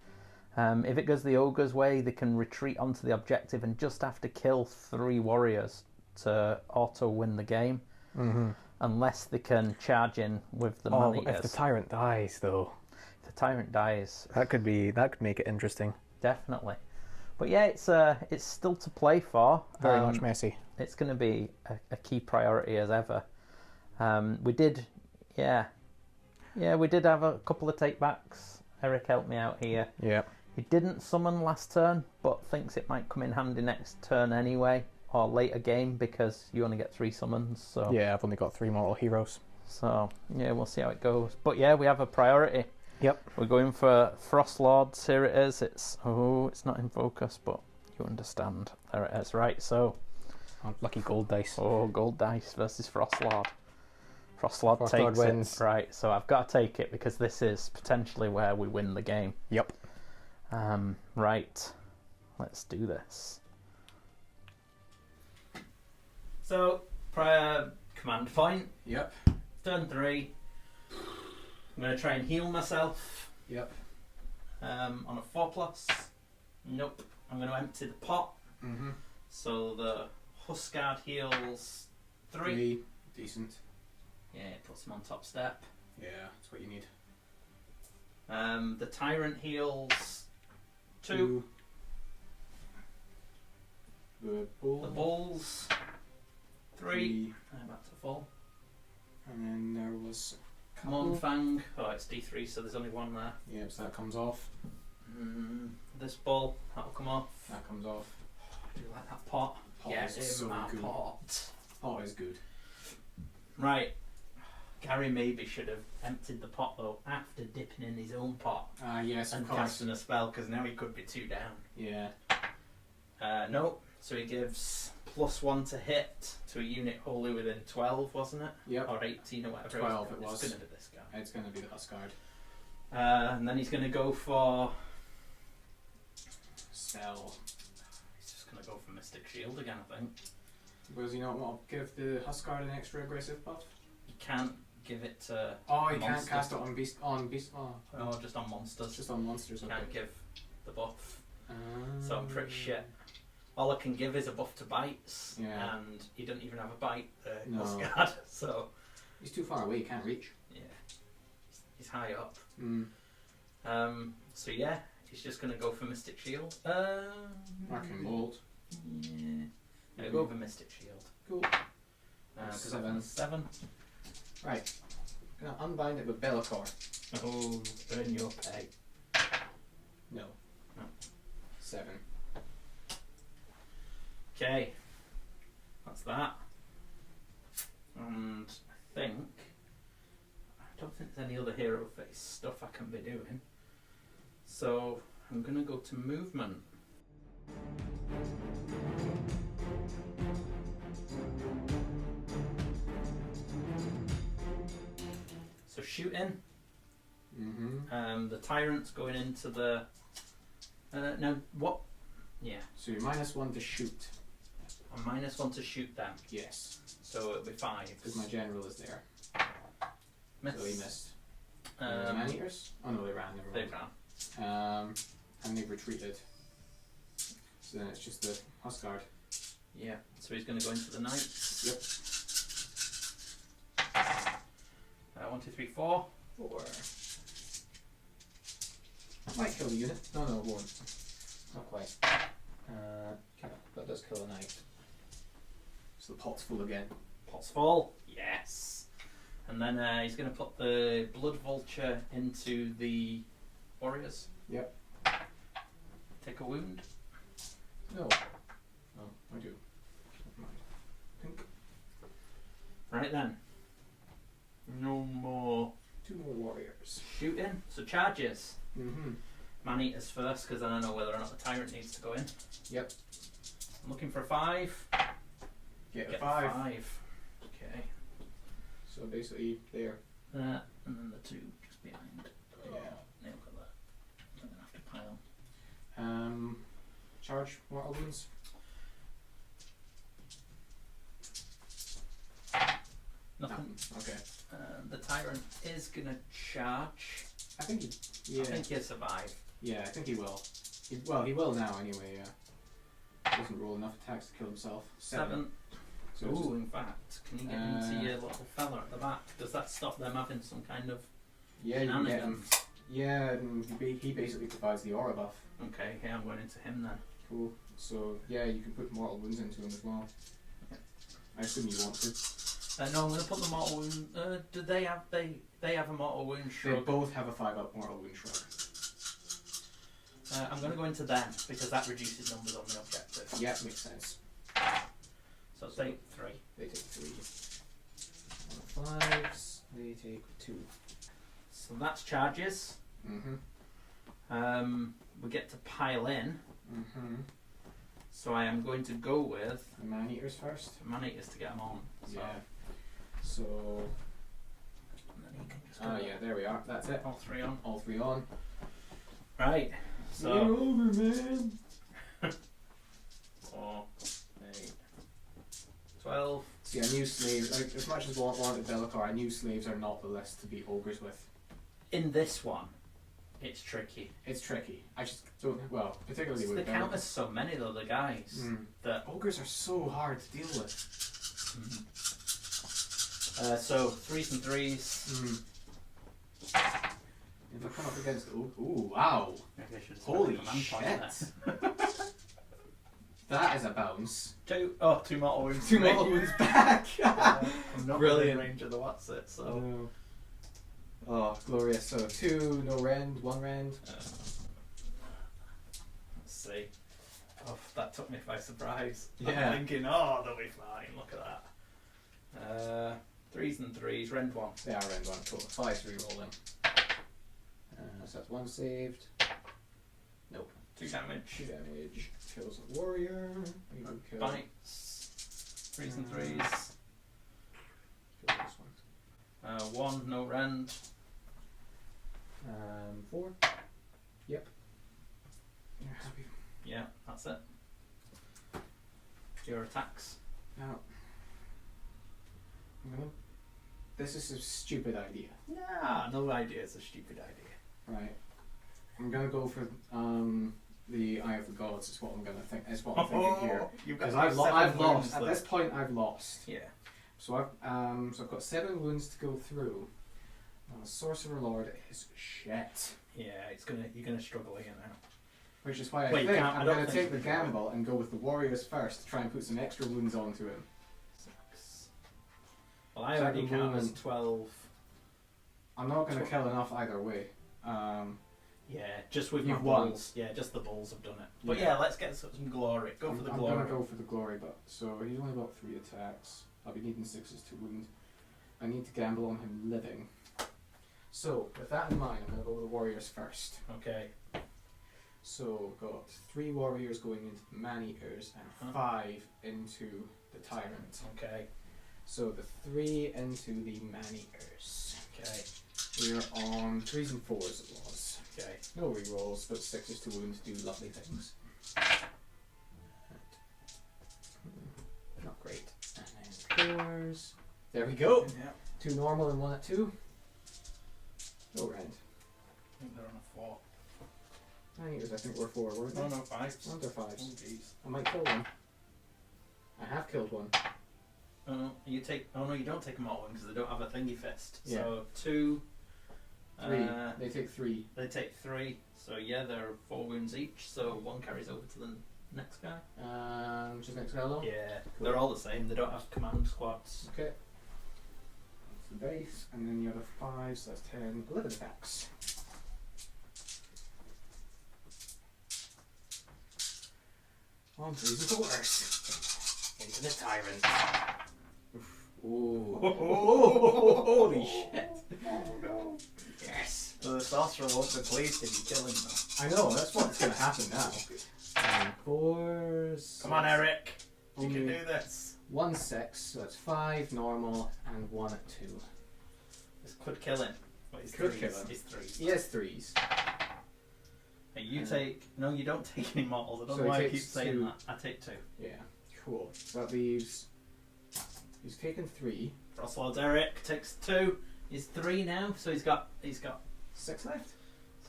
If it goes the ogre's way, they can retreat onto the objective and just have to kill 3 warriors to auto win the game. Mm-hmm. Unless they can charge in with the Oh, man-eaters. if the tyrant dies, though, If the tyrant dies, that could make it interesting. definitely. But yeah, it's still to play for. Very much messy. It's going to be a key priority as ever. We did have a couple of takebacks. Eric helped me out here. Yeah. He didn't summon last turn, but thinks it might come in handy next turn anyway, or later game, because you only get 3 summons. So Yeah, I've only got 3 mortal heroes. So yeah, we'll see how it goes. But yeah, we have a priority. Yep. We're going for Frost Lords. Here it is. It's not in focus, but you understand. There it is. Right. So Lucky gold dice. gold dice versus Frost Lord. Frost Lord Frost takes Lord wins. it. Right. So I've got to take it because this is potentially where we win the game. Yep. Right. Let's do this. So prior command point. Yep. Turn 3. I'm going to try and heal myself. Yep. On a 4+. Nope. I'm going to empty the pot. Mm-hmm. So the Huskard heals 3. 3. Decent. Yeah, it puts them on top step. Yeah, that's what you need. The Tyrant heals 2. The bull. The Bulls 3. Back to full. And then there was a couple. Mournfang. Oh, it's D3, so there's only 1 there. Yep, so that comes off. This ball, that'll come off. That comes off. I do like that pot. Pot Yeah, is in so my good. pot. Pot is good. Right. Gary maybe should have emptied the pot though after dipping in his own pot Yes, of and course. casting a spell, because now he could be 2 down. Yeah. Nope. So he gives +1 to hit to a unit wholly within 12, wasn't it? Yep. Or 18 or whatever. 12 it was. It's going to be this guy. It's going to be the Huskard. And then he's going to go for. Spell. He's just going to go for Mystic Shield again, I think. Does he not want to give the Huskard an extra aggressive buff? He can't give it to. Oh, he can't monsters. cast it on beast. Oh, No, just on monsters. just on monsters. He Okay. can't give the buff. So I'm pretty shit. All I can give is a buff to bites, Yeah. and he doesn't even have a bite, No. Huskard. So He's too far away. He can't reach. yeah, he's high up. Mm. So yeah, he's just going to go for Mystic Shield. Arcane Bolt. Yeah. I'll go with a Mystic Shield. Cool. Because I've done 7. Right. Gonna unbind it with Be'lakor. Oh, earn your pay. No. No. 7. Okay. That's that. And I don't think there's any other hero face stuff I can be doing. So I'm gonna go to movement. So shooting. The tyrant's going into the. Now what? Yeah. So you're -1 to shoot. I'm -1 to shoot them. Yes. So it'll be 5. Because my general is there. Miss. So he missed. The man-eaters? Oh no, they ran. Never They mind. ran. And they've retreated. So then it's just the Huskard. Yeah. So he's going to go into the knights. Yep. 1, 2, 3, 4. 4. Might kill the unit. No, it won't. Not quite. Okay, that does kill a knight. So the pot's full again. Pot's full. Yes. And then he's going to put the Blood Vulture into the warriors. Yep. Take a wound. No. Oh, I do. Never mind. Pink. Right then. No more 2 more warriors. shooting. So charges. Mm-hmm. Man-eaters first, because then I know whether or not the tyrant needs to go in. Yep. I'm looking for a 5. Get a Get 5. 5. Okay. So basically there. That, and then the 2 just behind. Yeah. Nail got that. I'm going to have to pile. Charge mortal wounds. Nothing. Okay. The tyrant is going to charge. I think he. Yeah. I think he'll survive. Yeah, I think he will. He will now anyway. Yeah. Doesn't roll enough attacks to kill himself. 7. So it's Ooh, in fact, can you get into your little fella at the back? Does that stop them having some kind of yeah, you can get him. shenanigans? Yeah, and he basically provides the aura buff. Okay, yeah, I'm going into him then. Cool. So yeah, you can put mortal wounds into him as well. Yeah. I assume you want to. No, I'm going to put the mortal wound. Do they have a mortal wound They shrug? both have a 5-up mortal wound shrug. I'm going to go into them because that reduces numbers on the objective. Yeah, makes sense. So take 3. They take 3. On the 5s, they take 2. So that's charges. Mm-hmm. We get to pile in. Mm-hmm. So I am going to go with The man-eaters first. man-eaters to get them on. So, Yeah. So. and then he can just go Yeah, there we are. That's it. all 3 on. All 3 on. Right. So. You're over, man. 4, 8, 12. See, I knew slaves. Like, as much as I wanted Be'lakor, I knew slaves are not the list to beat ogres with. In this one, it's tricky. It's tricky. I just don't. Well, particularly They with count Be'lakor. as so many though, the guys. That. Ogres are so hard to deal with. So 3s and 3s. If I come up against ooh, wow. Maybe I should have Holy spent a command point shit. there. That is a bounce. 2 mortal wounds. 2 to me. mortal wounds back. I'm not Brilliant. in range of the what's it, so. Oh, glorious. So 2, no rend, 1 rend. Let's see. Oh, that took me by surprise. Yeah. I'm thinking, oh, they'll be fine. Look at that. 3s and 3s, rend 1. They are rend 1, cool. 5's re-rolling. So that's 1 saved. Nope. 2 damage. 2 damage. Kills a warrior. You can kill. Bites. 3s and 3s. Kill this one. 1, no rend. 4. Yep. You're happy. Yeah, that's it. Your attacks. Now, this is a stupid idea. Nah, no idea is a stupid idea. Right. I'm gonna go for the Eye of the Gods. Is what I'm gonna think. Is what I'm thinking here. Because I've lost. At this point, I've lost. Yeah. So I've got 7 wounds to go through. Now, the Sorcerer Lord is shit. Yeah, you're gonna struggle again now. Which is why I Wait, think I I'm don't going to think take the we can. gamble and go with the warriors first to try and put some extra wounds onto him. 6. Well, I So already the count as wound- 12. I'm not going to kill enough either way. Yeah, just with You've my won. bulls. Yeah, just the bulls have done it. But Yeah. yeah, let's get some glory. Go for the I'm glory. going to go for the glory, but so he's only got 3 attacks. I'll be needing 6s to wound. I need to gamble on him living. So, with that in mind, I'm going to go with the warriors first. Okay. So, got 3 warriors going into the man-eaters and 5 into the tyrant. Okay. So, the 3 into the man-eaters. Okay. We're on 3s and 4s it was. Okay. No rerolls, but 6s to wound do lovely things. Not great. And then 4s. There we go. Yeah. 2 normal and 1 at 2. No rend. I think they're on a 4. Man-eaters I think we're 4, weren't they? No, 5s. Under 5s. Oh, jeez. I might kill one. I have killed one. Oh no, you take. Oh no, you don't take them all because they don't have a thingy fist. Yeah. So 2. 3. They take 3. They take 3. So yeah, they're 4 wounds each. So 1 carries over to the next guy. Which is next fellow? Yeah, they're all the same. They don't have command squads. Okay. That's the base, and then the other 5, so that's 10, 11 attacks. On 3s and 4s. Into the tyrant. Ooh. Holy shit. Oh no. Yes. So the sorcerer won't be pleased if you kill him though. I know, that's what's going to happen now. 4s. Come on, Eric. You can Only do this. 1 6, so that's 5 normal, and 1 at 2. This could kill him. But he's Could 3s. kill him. He's 3s. He has 3s. Hey, you take. No, you don't take any mortals. I don't So know he why I keep takes saying 2. that. I take 2. Yeah, cool. So that leaves. He's taken 3. Frostlord's Eric takes 2. He's 3 now, so he's got 6 left?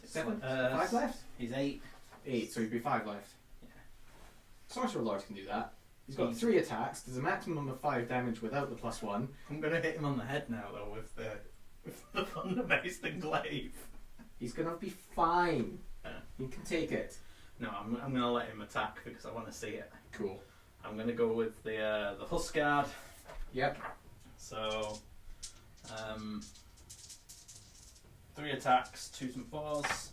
6 7? left. 5 left? He's 8. 8, so he'd be 5 left. Yeah. Sorcerer Lord can do that. He's got Easy. 3 attacks. There's a maximum of 5 damage without the +1. I'm gonna hit him on the head now though with the thunder-based and glaive. He's gonna be fine. Yeah. He can take it. No, I'm gonna let him attack because I want to see it. Cool. I'm gonna go with the Huskard. Yep. So, 3 attacks, 2s and 4s.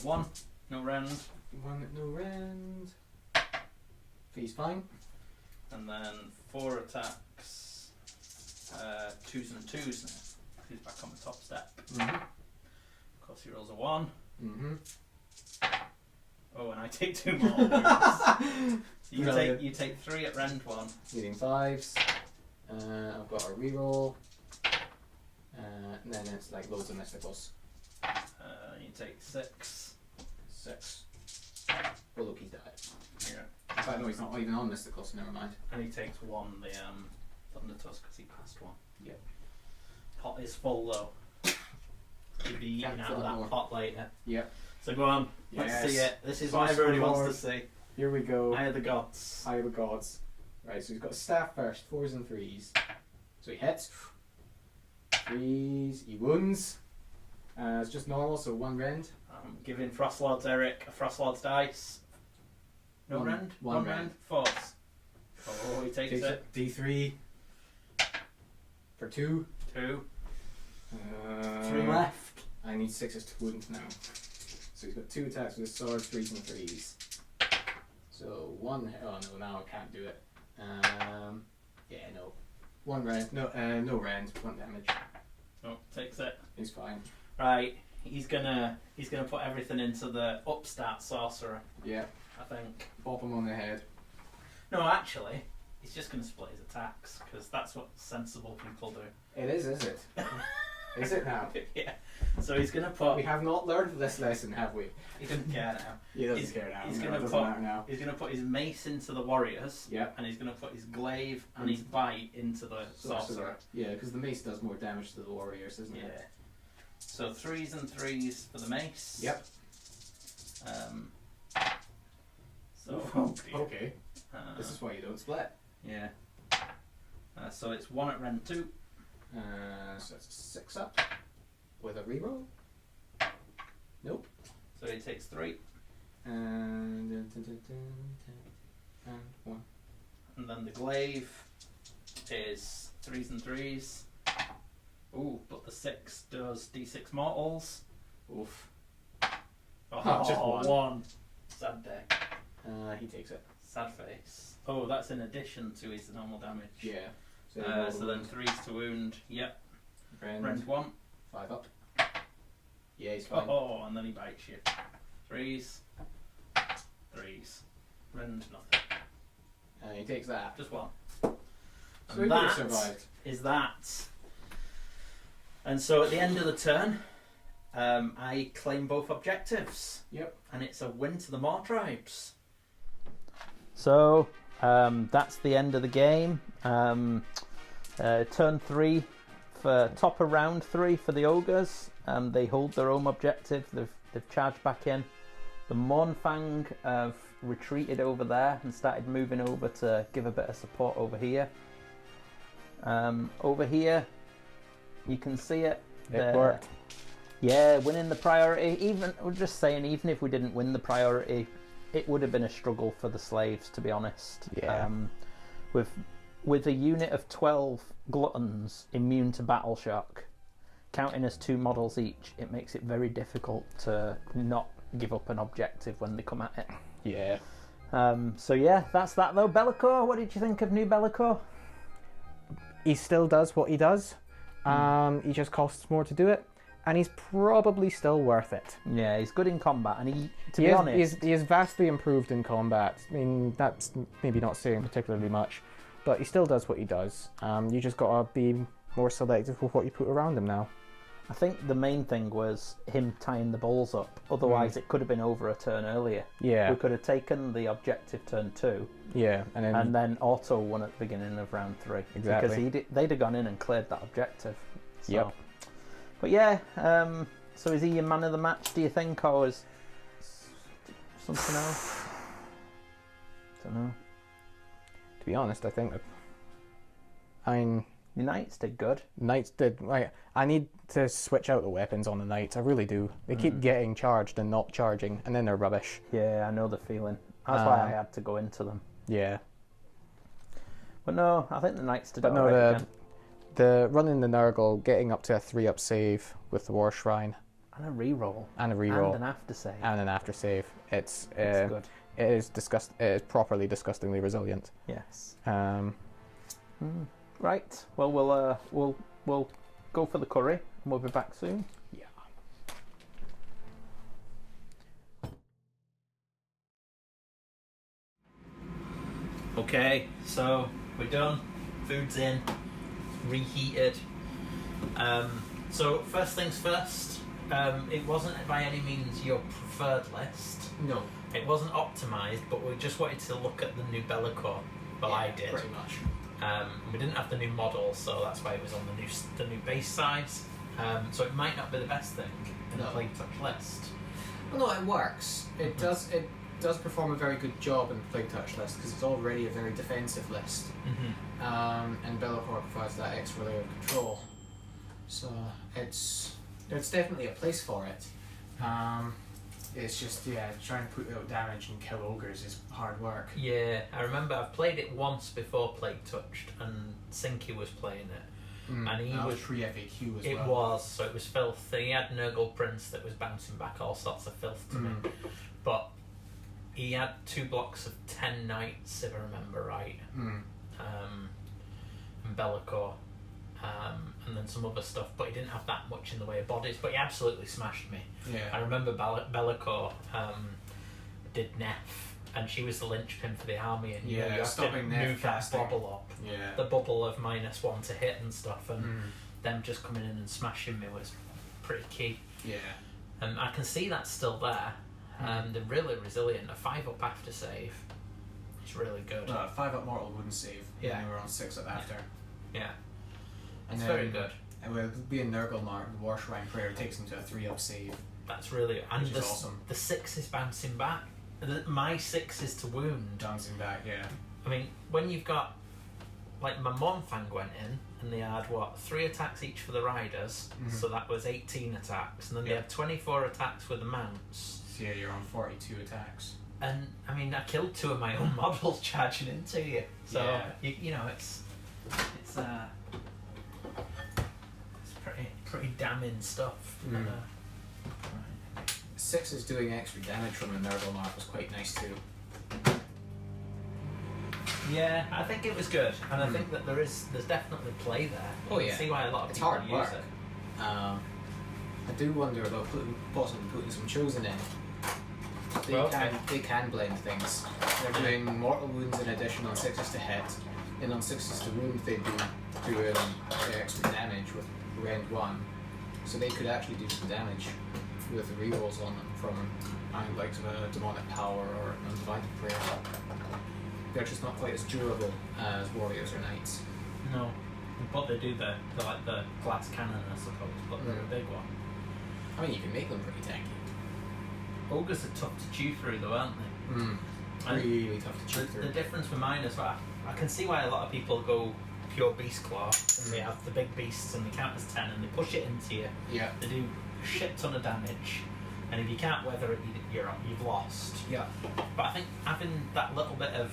1, no rend, 1 no rend. He's fine. and then 4 attacks, 2s and 2s now. He's back on the top step. Mm-hmm. Of course, he rolls a 1. Mm-hmm. Oh, and I take 2 more wounds. Brilliant. You take 3 at rend 1. Needing 5s. I've got a reroll. And then it's like loads of mysticals. You take 6. 6. Oh look, he's died. Yeah. In fact, no, he's not even on mysticals, so never mind. And he takes 1, the Thunder Tusk, because he passed 1. Yep. Pot is full though. You'll be eating Can't out fill of it that more. pot later. Yep. So go on, let's Yes. see it. This is what Sorcerer everybody Lord. wants to see. Here we go. Eye of the Gods. Eye of the Gods. Right, so he's got a staff first, 4s and 3s. So he hits. 3s, he wounds. It's just normal, so 1 rend. I'm giving Frostlord's Eric a Frostlord's dice. No One- rend? one 1 rend. rend? Force. Oh, he takes it. D3 for 2. 2. 3 left. I need 6s to wound now. So he's got 2 attacks with his sword, 3s and 3s. So 1. Oh no, now I can't do it. Yeah, no. 1 rend. No, no rend. 1 damage. Oh, takes it. He's fine. Right, he's gonna put everything into the upstart Sorcerer, Yeah. I think. Pop him on the head. No, actually, he's just going to split his attacks, because that's what sensible people do. It is it? Is it now? Yeah. So he's going to put... We have not learned this lesson, have we? He doesn't care now. He doesn't He's- care now. he's No, gonna it doesn't put- matter now. He's going to put his mace into the warriors, Yep. and he's going to put his glaive and his bite into the sorcerer. Yeah, because the mace does more damage to the warriors, doesn't Yeah. it? So 3s and 3s for the mace. Yep. So, oh dear. Okay. This is why you don't split. Yeah. So it's 1 at rend 2. So it's a 6 up with a reroll. Nope. So he takes 3. And 1. And then the glaive is 3s and 3s. Ooh, but the 6 does d6 mortals. Oof. Oh, just one. 1. Sad day. He takes it. Sad face. Oh, that's in addition to his normal damage. Yeah. So then 3s to wound. Yep. Rend 1. 5 up. Yeah, he's fine. Oh, and then he bites you. 3s. 3s. Rend nothing. And he takes that. Just 1. So And he would have that survived. is that. And so at the end of the turn, I claim both objectives. Yep. And it's a win to the Mawtribes. So that's the end of the game. Turn 3 for top of round 3 for the ogres. They hold their own objective. They've charged back in. The Mournfang have retreated over there and started moving over to give a bit of support over here. Over here, you can see it. It worked. Yeah, winning the priority. Even we're just saying, even if we didn't win the priority, it would have been a struggle for the slaves, to be honest. Yeah. With a unit of 12 gluttons immune to battle shock, counting as 2 models each, it makes it very difficult to not give up an objective when they come at it. Yeah. So yeah, that's that though. Bellicor, what did you think of new Bellicor? He still does what he does. He just costs more to do it, and he's probably still worth it. Yeah, he's good in combat, and to be honest, he is vastly improved in combat. I mean, that's maybe not saying particularly much, but he still does what he does. You just gotta be more selective with what you put around him now. I think the main thing was him tying the balls up. Otherwise, it could have been over a turn earlier. Yeah. We could have taken the objective turn 2. Yeah, and then auto won at the beginning of round 3. Exactly. Because they'd have gone in and cleared that objective. So. Yep. But yeah, so is he your man of the match, do you think, or is something else? Don't know. To be honest, I think that the Knights did good. Knights did. I need to switch out the weapons on the Knights. I really do. They keep getting charged and not charging, and then they're rubbish. Yeah, I know the feeling. That's why I had to go into them. Yeah. But no, I think the Knights did. But no, the running the Nurgle, getting up to a 3-up save with the War Shrine and a reroll and an aftersave and an aftersave. It's good. It is It is properly disgustingly resilient. Yes. Right. Well, we'll go for the curry, and we'll be back soon. Yeah. Okay, so we're done. Food's in, reheated. So first things first. It wasn't by any means your preferred list. No. It wasn't optimised, but we just wanted to look at the new Bellicor. Well, Yeah, I did. pretty much. We didn't have the new model, so that's why it was on the new base size. So it might not be the best thing in the Plaguetouched list. Well, no, it works. It does perform a very good job in the Plaguetouched list because it's already a very defensive list. And Bellicor provides that extra layer of control. So it's definitely a place for it. It's just, trying to put out damage and kill ogres is hard work. Yeah, I remember I've played it once before Plaguetouched, and Sinky was playing it. And he was pre-FAQ as well. It was, so it was filth. He had Nurgle Prince that was bouncing back all sorts of filth to me. But he had 2 blocks of 10 knights, if I remember right. And Bellicor. And then some other stuff, but he didn't have that much in the way of bodies, but he absolutely smashed me. I remember Bellicor did Neff, and she was the linchpin for the army, and you have to move that bubble up. The bubble of -1 to hit and stuff, and them just coming in and smashing me was pretty key. And I can see that's still there. They're really resilient. A 5-up after save is really good. 5-up mortal wouldn't save. They were on 6-up after. It's very good. And with being Nurgle Mark, the War Shrine Prayer takes him to a 3-up save. That's really, and which is awesome. The 6 is bouncing back. My 6 is to wound. Bouncing back, I mean, when you've got, like, my Mournfang went in, and they had, 3 attacks each for the riders, so that was 18 attacks, and then they had 24 attacks with the mounts. So yeah, you're on 42 attacks. And, I mean, I killed 2 of my own models charging into you, so, Yeah. you know, it's pretty damning stuff. Mm. Right. 6 is doing extra damage from the Nurgle mark was quite nice too. Yeah, I think it was good, and I think that there's definitely play there. Oh, You yeah. can see why a lot of It's people hard use work. it. I do wonder about possibly putting some chosen in. They can blend things. They're doing mortal wounds in addition on 6s to hit, and on 6s to wound they'd be doing extra damage with rend 1. So they could actually do some damage with the rerolls on them from likes of a demonic power or an undivided prayer. They're just not quite as durable as warriors or knights. No, but they do the glass cannon, I suppose, but they're a big one. I mean, you can make them pretty tanky. Ogres are tough to chew through, though, aren't they? And Really tough to chew the through. difference with mine is that I can see why a lot of people go pure beast claw, and they have the big beasts and they count as 10 and they push it into you. Yeah. They do a shit ton of damage, and if you can't weather it, you've lost. Yeah. But I think having that little bit of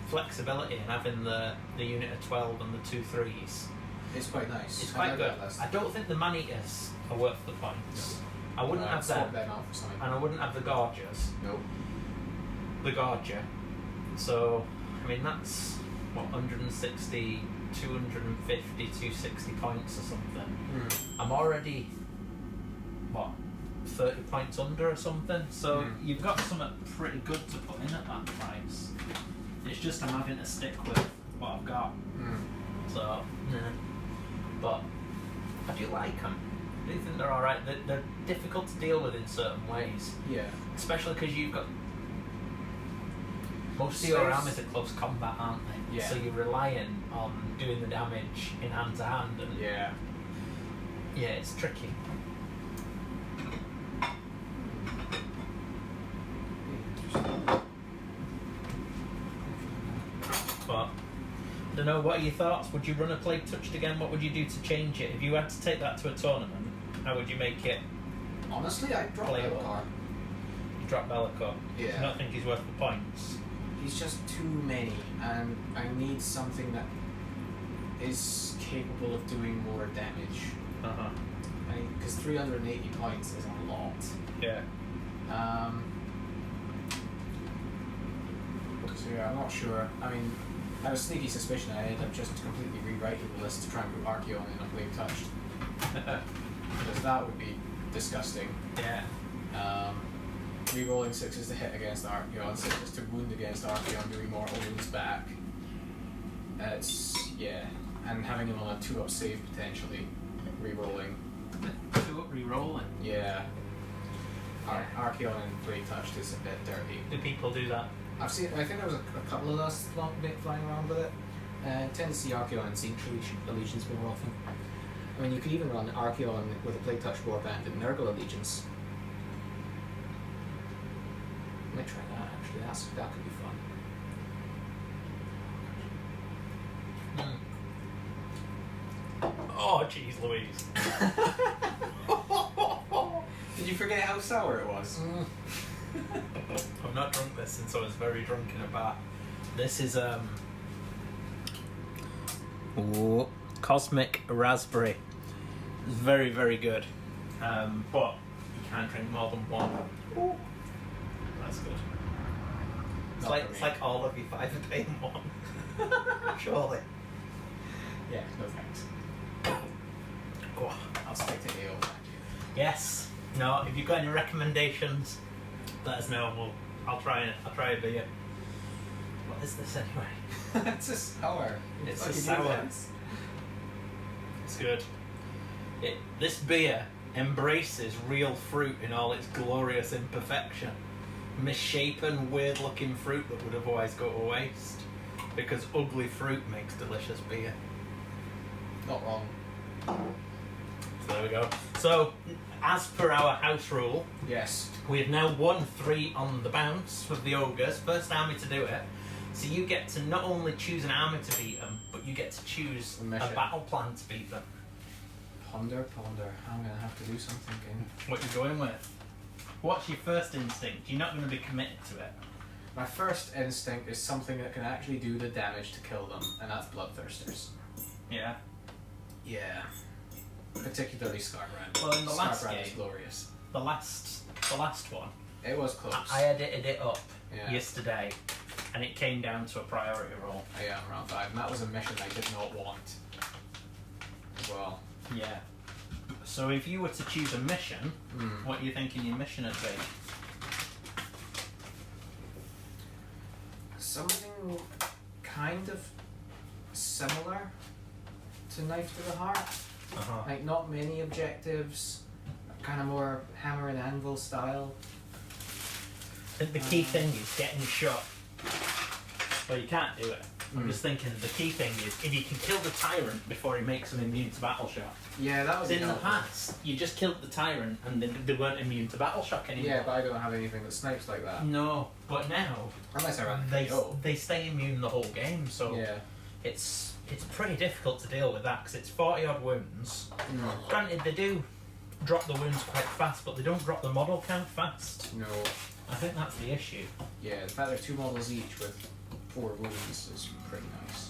flexibility and having the unit of 12 and the 2 3s, It's quite nice. it's I quite like good. that list. I don't think the man-eaters are worth the points. I wouldn't have swap them, them out for something. and I wouldn't have the Gorgers. Nope. The Gorger. So, I mean, that's, 160, 250, 260 points or something. I'm already, 30 points under or something. So, you've got something pretty good to put in at that price. It's just I'm having to stick with what I've got. So, but I do like them. I do think they're alright. They're difficult to deal with in certain ways. Yeah. Especially because you've got most of your armies are close combat, aren't they? Yeah. So you're relying on doing the damage in hand to hand, and Yeah. yeah, it's tricky. But I don't know. What are your thoughts? Would you run a Plaguetouched again? What would you do to change it if you had to take that to a tournament? How would you make it? Honestly, I'd drop Playable. Belcar. You drop Bellicor. Yeah. I don't think he's worth the points. He's just too many, and I need something that is capable of doing more damage. Because 380 points is a lot. Yeah. So yeah, I'm not sure. I mean, I have a sneaky suspicion I ended up just completely rewriting the list to try and put Archeon in a Plaguetouched. Because that would be disgusting. Yeah. Rerolling 6s to hit against Archeon, 6s to wound against Archeon, doing mortal wounds back. And having him on a 2-up save potentially, rerolling. 2-up rerolling. Yeah. Archeon and Plaguetouched is a bit dirty. Do people do that? I think there was a couple of us flying around with it. I tend to see Archeon and Saint Allegiance more often. I mean, you could even run Archeon with a Plaguetouched Warband and Nurgle Allegiance. I might try that actually, that could be fun. Oh, jeez Louise. Did you forget how sour it was? I've not drunk this since I was very drunk in a bar. This is Cosmic Raspberry. It's very, very good. But you can't drink more than one. Ooh. That's good. It's like all of you 5 a day in one. Surely. Yeah, no thanks. Oh. I'll stick to ale. Yes. No, if you've got any recommendations, let us know. I'll try a beer. What is this anyway? It's a sour. It's a sour. It's good. This beer embraces real fruit in all its glorious imperfection. Misshapen, weird-looking fruit that would otherwise go to waste. Because ugly fruit makes delicious beer. Not wrong. So there we go. So, as per our house rule, Yes. we have now won 3 on the bounce with the ogres. First army to do it. So you get to not only choose an army to beat them, but but you get to choose a Mission. battle plan to beat them. Ponder. I'm gonna have to do some thinking. What you going with? What's your first instinct? You're not going to be committed to it. My first instinct is something that can actually do the damage to kill them, and that's Bloodthirsters. Yeah. Yeah. Particularly Scarbrand. Well, in the last Scarbrand is game- glorious. The last one, It was close. I edited it up Yeah. yesterday, and it came down to a priority roll. Yeah, round 5. And that was a mission I did not want. As well. Yeah. So if you were to choose a mission, what are you thinking your mission would be? Something kind of similar to Knife to the Heart. Uh-huh. Like, not many objectives. Kind of more hammer and anvil style. I think the key thing is getting shot. Well, you can't do it. I'm just thinking the key thing is if you can kill the tyrant before he makes them immune to battle shock. Yeah, that was In the helpful. past, you just killed the tyrant and they weren't immune to battle shock anymore. Yeah, but I don't have anything that snipes like that. No, but now Unless I run they KO. they stay immune the whole game, so Yeah. it's pretty difficult to deal with that because it's 40 odd wounds. Granted, they do drop the wounds quite fast, but they don't drop the model count fast. No. I think that's the issue. Yeah, the fact they're 2 models each with 4 wounds is pretty nice.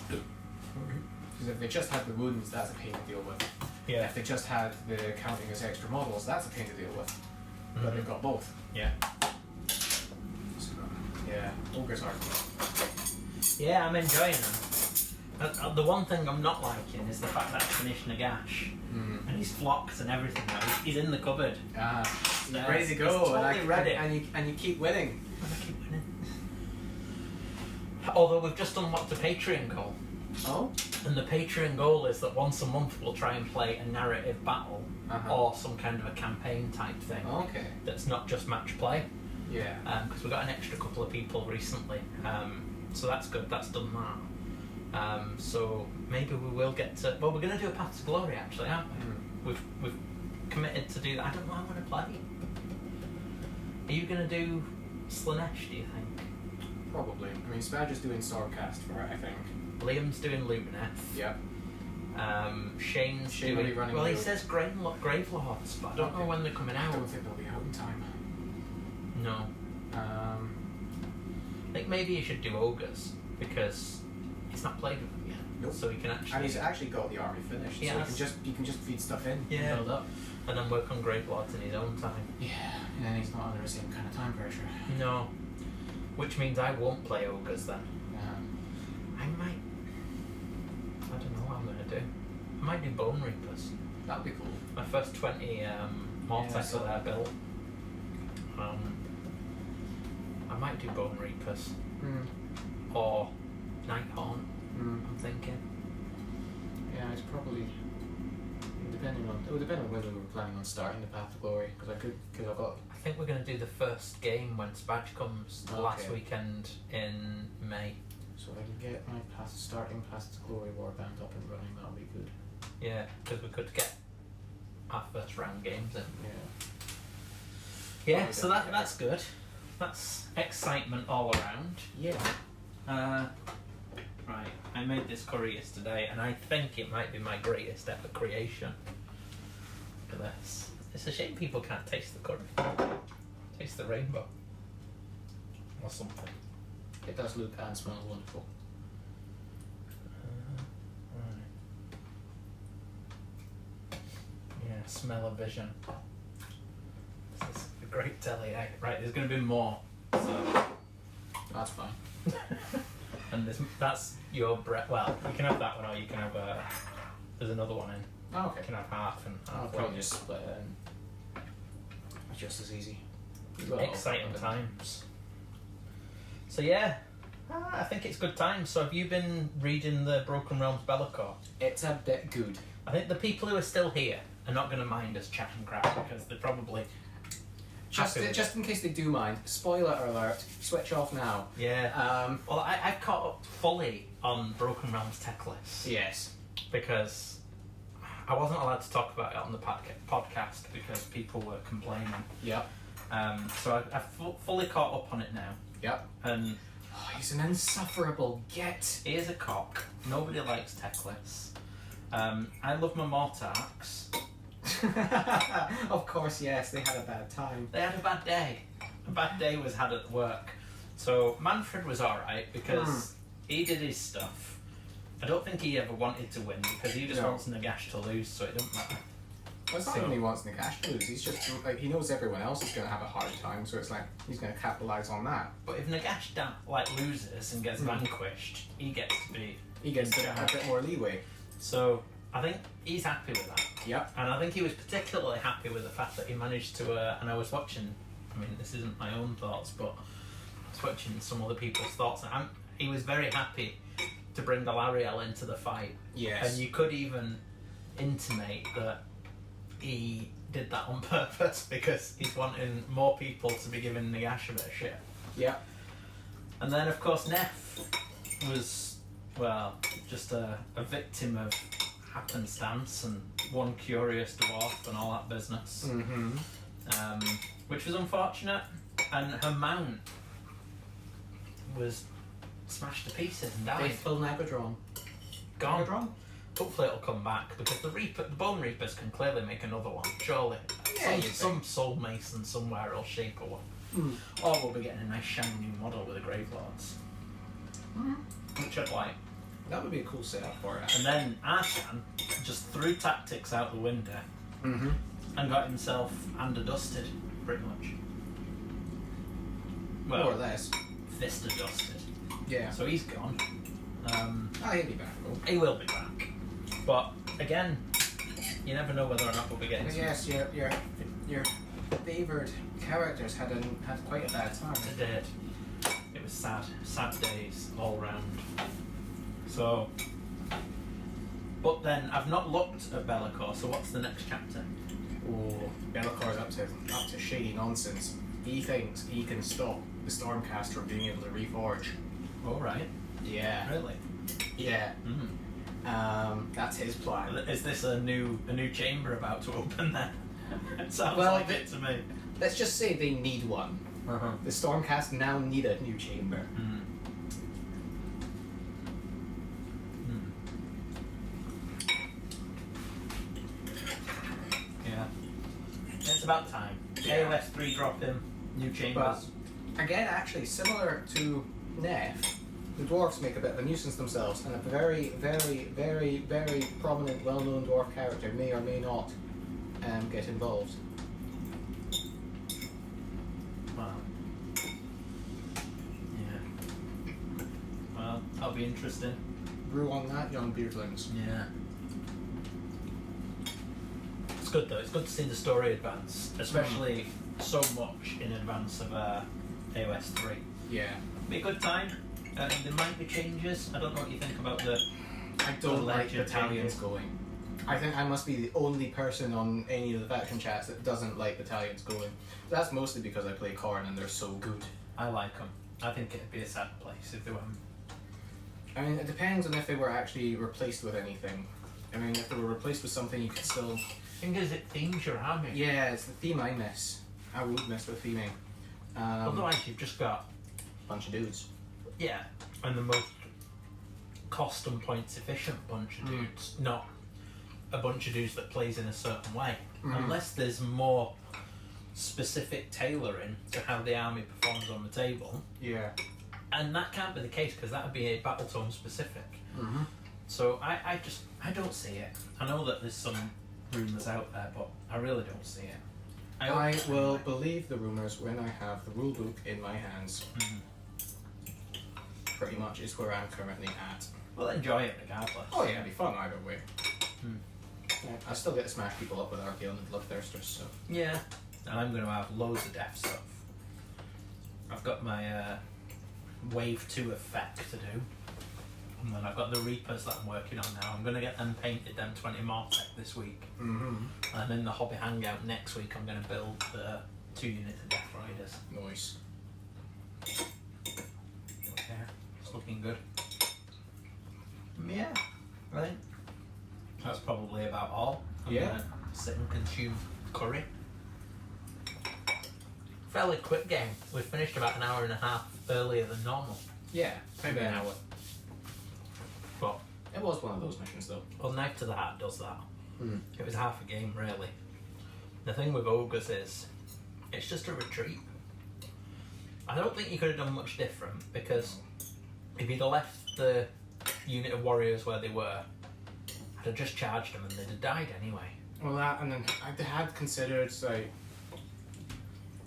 Because if they just had the wounds, that's a pain to deal with. Yeah. If they just had the counting as extra models, that's a pain to deal with. But they've got both. Yeah. So, yeah, Ogre's hard. Yeah, I'm enjoying them. The one thing I'm not liking is the fact that I finished Nagash and he's flocked and everything now. He's in the cupboard. Ah, Yeah, ready to it's go. totally ready. And you keep winning. And I keep winning. Although we've just unlocked a Patreon goal. Oh? And the Patreon goal is that once a month we'll try and play a narrative battle or some kind of a campaign type thing Okay. that's not just match play. Yeah. Because we got an extra couple of people recently. So that's good, that's done that. So maybe we will get to... Well, we're going to do a Path to Glory actually, aren't we? We've committed to do that. I don't know how I'm going to play. Are you going to do Slanesh, do you think? Probably. I mean, Spadge is doing Stormcast for it, I think. Liam's doing Lumineth. Yep. Shane's Shane doing... will be running Well, he the- says Gravelords, but I don't know when they're coming I out. don't think they'll be out in time. No. I think maybe you should do Ogres, because he's not played with them yet. Nope. So he can actually... And he's actually got the army finished, Yeah, so you can just feed stuff in Yeah. and build up. And then work on Gravelords in his own time. Yeah, and then he's not under the same kind of time pressure. No. Which means I won't play Ogres then. I might... I don't know what I'm going to do. I might do Bone Reapers. That'd be cool. My first 20 Mortex that I built. I might do Bone Reapers. Or Nighthaunt, I'm thinking. Yeah, it's probably it would depend on whether we're planning on starting the Path to Glory, because I've got. I think we're going to do the first game when Spadge comes the last Okay. weekend in May. So if I can get my starting Path to Glory Warband up and running, that'll be good. Yeah, because we could get our first round games in. Yeah. Yeah, so that's good. That's excitement all around. Yeah. Right, I made this curry yesterday, and I think it might be my greatest ever creation. Look at this. It's a shame people can't taste the curry. Taste the rainbow. Or something. It does look and smell wonderful. Right. Yeah, smell of vision. This is a great telly, eh? Right, there's going to be more. So. That's fine. And that's your breath. Well, you can have that one, or you can have there's another one in. Oh, okay. You can have half and I'll half. probably just split it in. It's just as easy. Exciting times. So yeah, I think it's good times. So have you been reading the Broken Realms Be'lakor? It's a bit good. I think the people who are still here are not going to mind us chatting crap because they're probably Just in case they do mind, spoiler alert, switch off now. yeah. Well, I've caught up fully on Broken Realms tech lists. Yes. Because I wasn't allowed to talk about it on the podcast because people were complaining. Yep. So I've fully caught up on it now. Yep. And Oh, he's an insufferable git. He is a cock. Nobody likes Teclis. I love my Mortarks. Of course, yes, they had a bad time. They had a bad day. A bad day was had at work. So Manfred was alright because he did his stuff. I don't think he ever wanted to win because he just wants Nagash to lose, so it doesn't matter. Well, it's not even he wants Nagash to lose. He's just like he knows everyone else is going to have a hard time, so it's like he's going to capitalise on that. But if Nagash loses and gets vanquished, he gets to be. He gets a bit more leeway. So I think he's happy with that. Yep. And I think he was particularly happy with the fact that he managed to. And I was watching. I mean, this isn't my own thoughts, but I was watching some other people's thoughts. And he was very happy to bring Galariel into the fight. Yes. And you could even intimate that he did that on purpose because he's wanting more people to be giving Nagash a bit of shit. Yep. And then, of course, Neff was, well, just a victim of happenstance and one curious dwarf and all that business. Mm-hmm. Which was unfortunate. And her mount was smashed to pieces and died. Faithful Nagadron. Gone. Nagadron? Hopefully it'll come back because the Bone Reapers can clearly make another one, surely. Yeah, some soul mason somewhere will shape a one. Or we'll be getting a nice shiny new model with the Gravelords. Which I'd like. That would be a cool setup for it. And then Arshan just threw tactics out the window and got himself under-dusted, pretty much. Well, more or less. Fist-adusted. Yeah. So he's gone. He'll be back though. He will be back. But again, you never know whether or not we'll be getting. Yes, your favoured characters had quite a bad time. They did. It was sad days all round. So, but then I've not looked at Be'lakor. So what's the next chapter? Oh, Be'lakor's up to shady nonsense. He thinks he can stop the Stormcast from being able to reforge. All right. Yeah. Really? Yeah. That's his plan. Is this a new chamber about to open then? It sounds Well, like it to me. Let's just say they need one. The Stormcast now need a new chamber. Yeah. It's about time. Yeah. AOS 3 drop in, new chambers. But again, actually, similar to Neff, the dwarves make a bit of a nuisance themselves, and a very, very, very, very prominent, well-known dwarf character may or may not get involved. Wow. Yeah. Well, that'll be interesting. Brew on that, young beardlings. Yeah. It's good though. It's good to see the story advance, especially so much in advance of AOS 3. Yeah. Be a good time. There might be changes. I don't know what you think about the. I don't like legend battalions changes. going. I think I must be the only person on any of the faction chats that doesn't like battalions going. That's mostly because I play Khorne and they're so good. I like them. I think it'd be a sad place if they weren't. I mean, it depends on if they were actually replaced with anything. I mean, if they were replaced with something, you could still... Thing is, it themes your army. Yeah, it's the theme I miss. I would miss with theming. Otherwise, you've just got Bunch of dudes. yeah, and the most cost and points efficient bunch of dudes, not a bunch of dudes that plays in a certain way. Unless there's more specific tailoring to how the army performs on the table, Yeah. and that can't be the case because that would be a Battletome specific. So I don't see it. I know that there's some rumours out there, but I really don't see it. I will believe the rumours when I have the rulebook in my hands. Pretty much is where I'm currently at. We'll enjoy it regardless. Oh yeah, it'd be fun either way. Yeah, I still get to smash people up with Archaean and Bloodthirsters, so... Yeah, and I'm going to have loads of death stuff. I've got my Wave 2 effect to do. And then I've got the Reapers that I'm working on now. I'm going to get them painted, them 20 Mortec this week. And in the Hobby Hangout next week, I'm going to build the 2 units of Death Riders. Nice. Yeah, it's looking good. Yeah, I think that's probably about all. I'm gonna sit and consume curry. Fairly quick game. We finished about an hour and a half earlier than normal. Yeah, maybe an hour. But It was one of those missions though. well, Knife to the Heart does that. Mm. It was half a game, really. The thing with Ogres is, it's just a retreat. I don't think you could have done much different, because if you'd have left the unit of warriors where they were, I'd have just charged them and they'd have died anyway. Well, that, and then I had considered, like,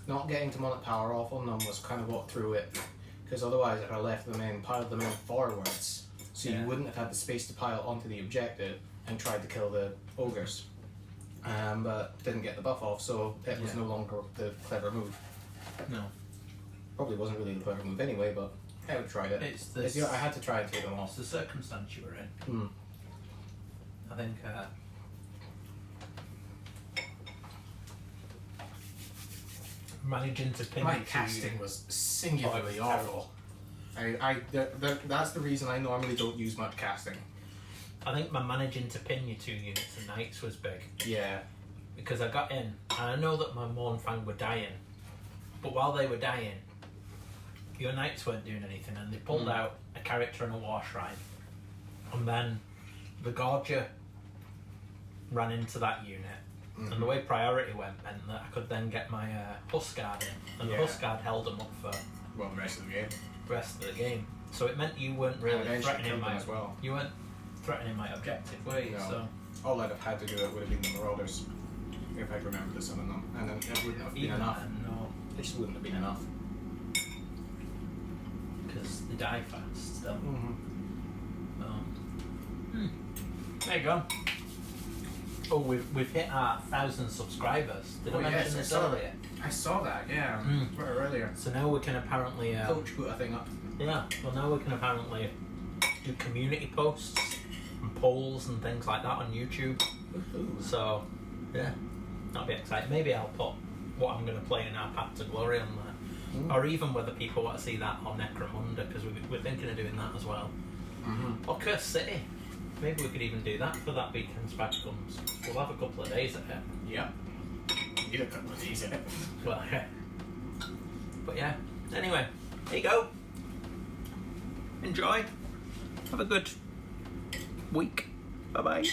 not getting demonic power off on them was kind of what threw it. Because otherwise, if I left them in, piled them in forwards, so Yeah. you wouldn't have had the space to pile onto the objective and tried to kill the ogres. But didn't get the buff off, so it was Yeah. no longer the clever move. No. Probably wasn't really the clever move anyway, but I would tried it. It's the, It's, you know, I had to try and take them it's off. the circumstance you were in. Hmm. I think managing to pin My you to casting was singularly Oh, it's awful. That's the reason I normally don't use much casting. I think my managing to pin you 2 units of knights was big. Yeah. Because I got in, and I know that my Mournfang were dying, but while they were dying, your knights weren't doing anything, and they pulled out a character and a war shrine, and then the Gorger ran into that unit, and the way priority went meant that I could then get my Huskard in, and the Yeah. Huskard held them up for Well, the rest of the game. the rest of the game. So it meant you weren't really eventually threatening killed them my as well. you weren't threatening my objective, were you? No. So All I'd have had to do it would have been the Marauders, if I'd remembered to summon them, and then it wouldn't have been even enough. then, no, It just wouldn't have been enough. because they die fast still. Mm-hmm. There you go. Oh, we've hit our 1,000 subscribers. Did I mention this earlier? I saw that, yeah, right earlier. So now we can apparently Coach put a thing up. yeah. Well, now we can apparently do community posts and polls and things like that on YouTube. Ooh. So yeah, that'll be exciting. Maybe I'll put what I'm going to play in our Path to Glory on there, or even whether people want to see that on Necromunda, because we're thinking of doing that as well. Mm-hmm. Or Curse City. Maybe we could even do that for that Beacon's Badge comes. We'll have a couple of days at it. Yep. Need a couple of these in it. Well, yeah. But yeah. Anyway, there you go. Enjoy. Have a good week. Bye bye.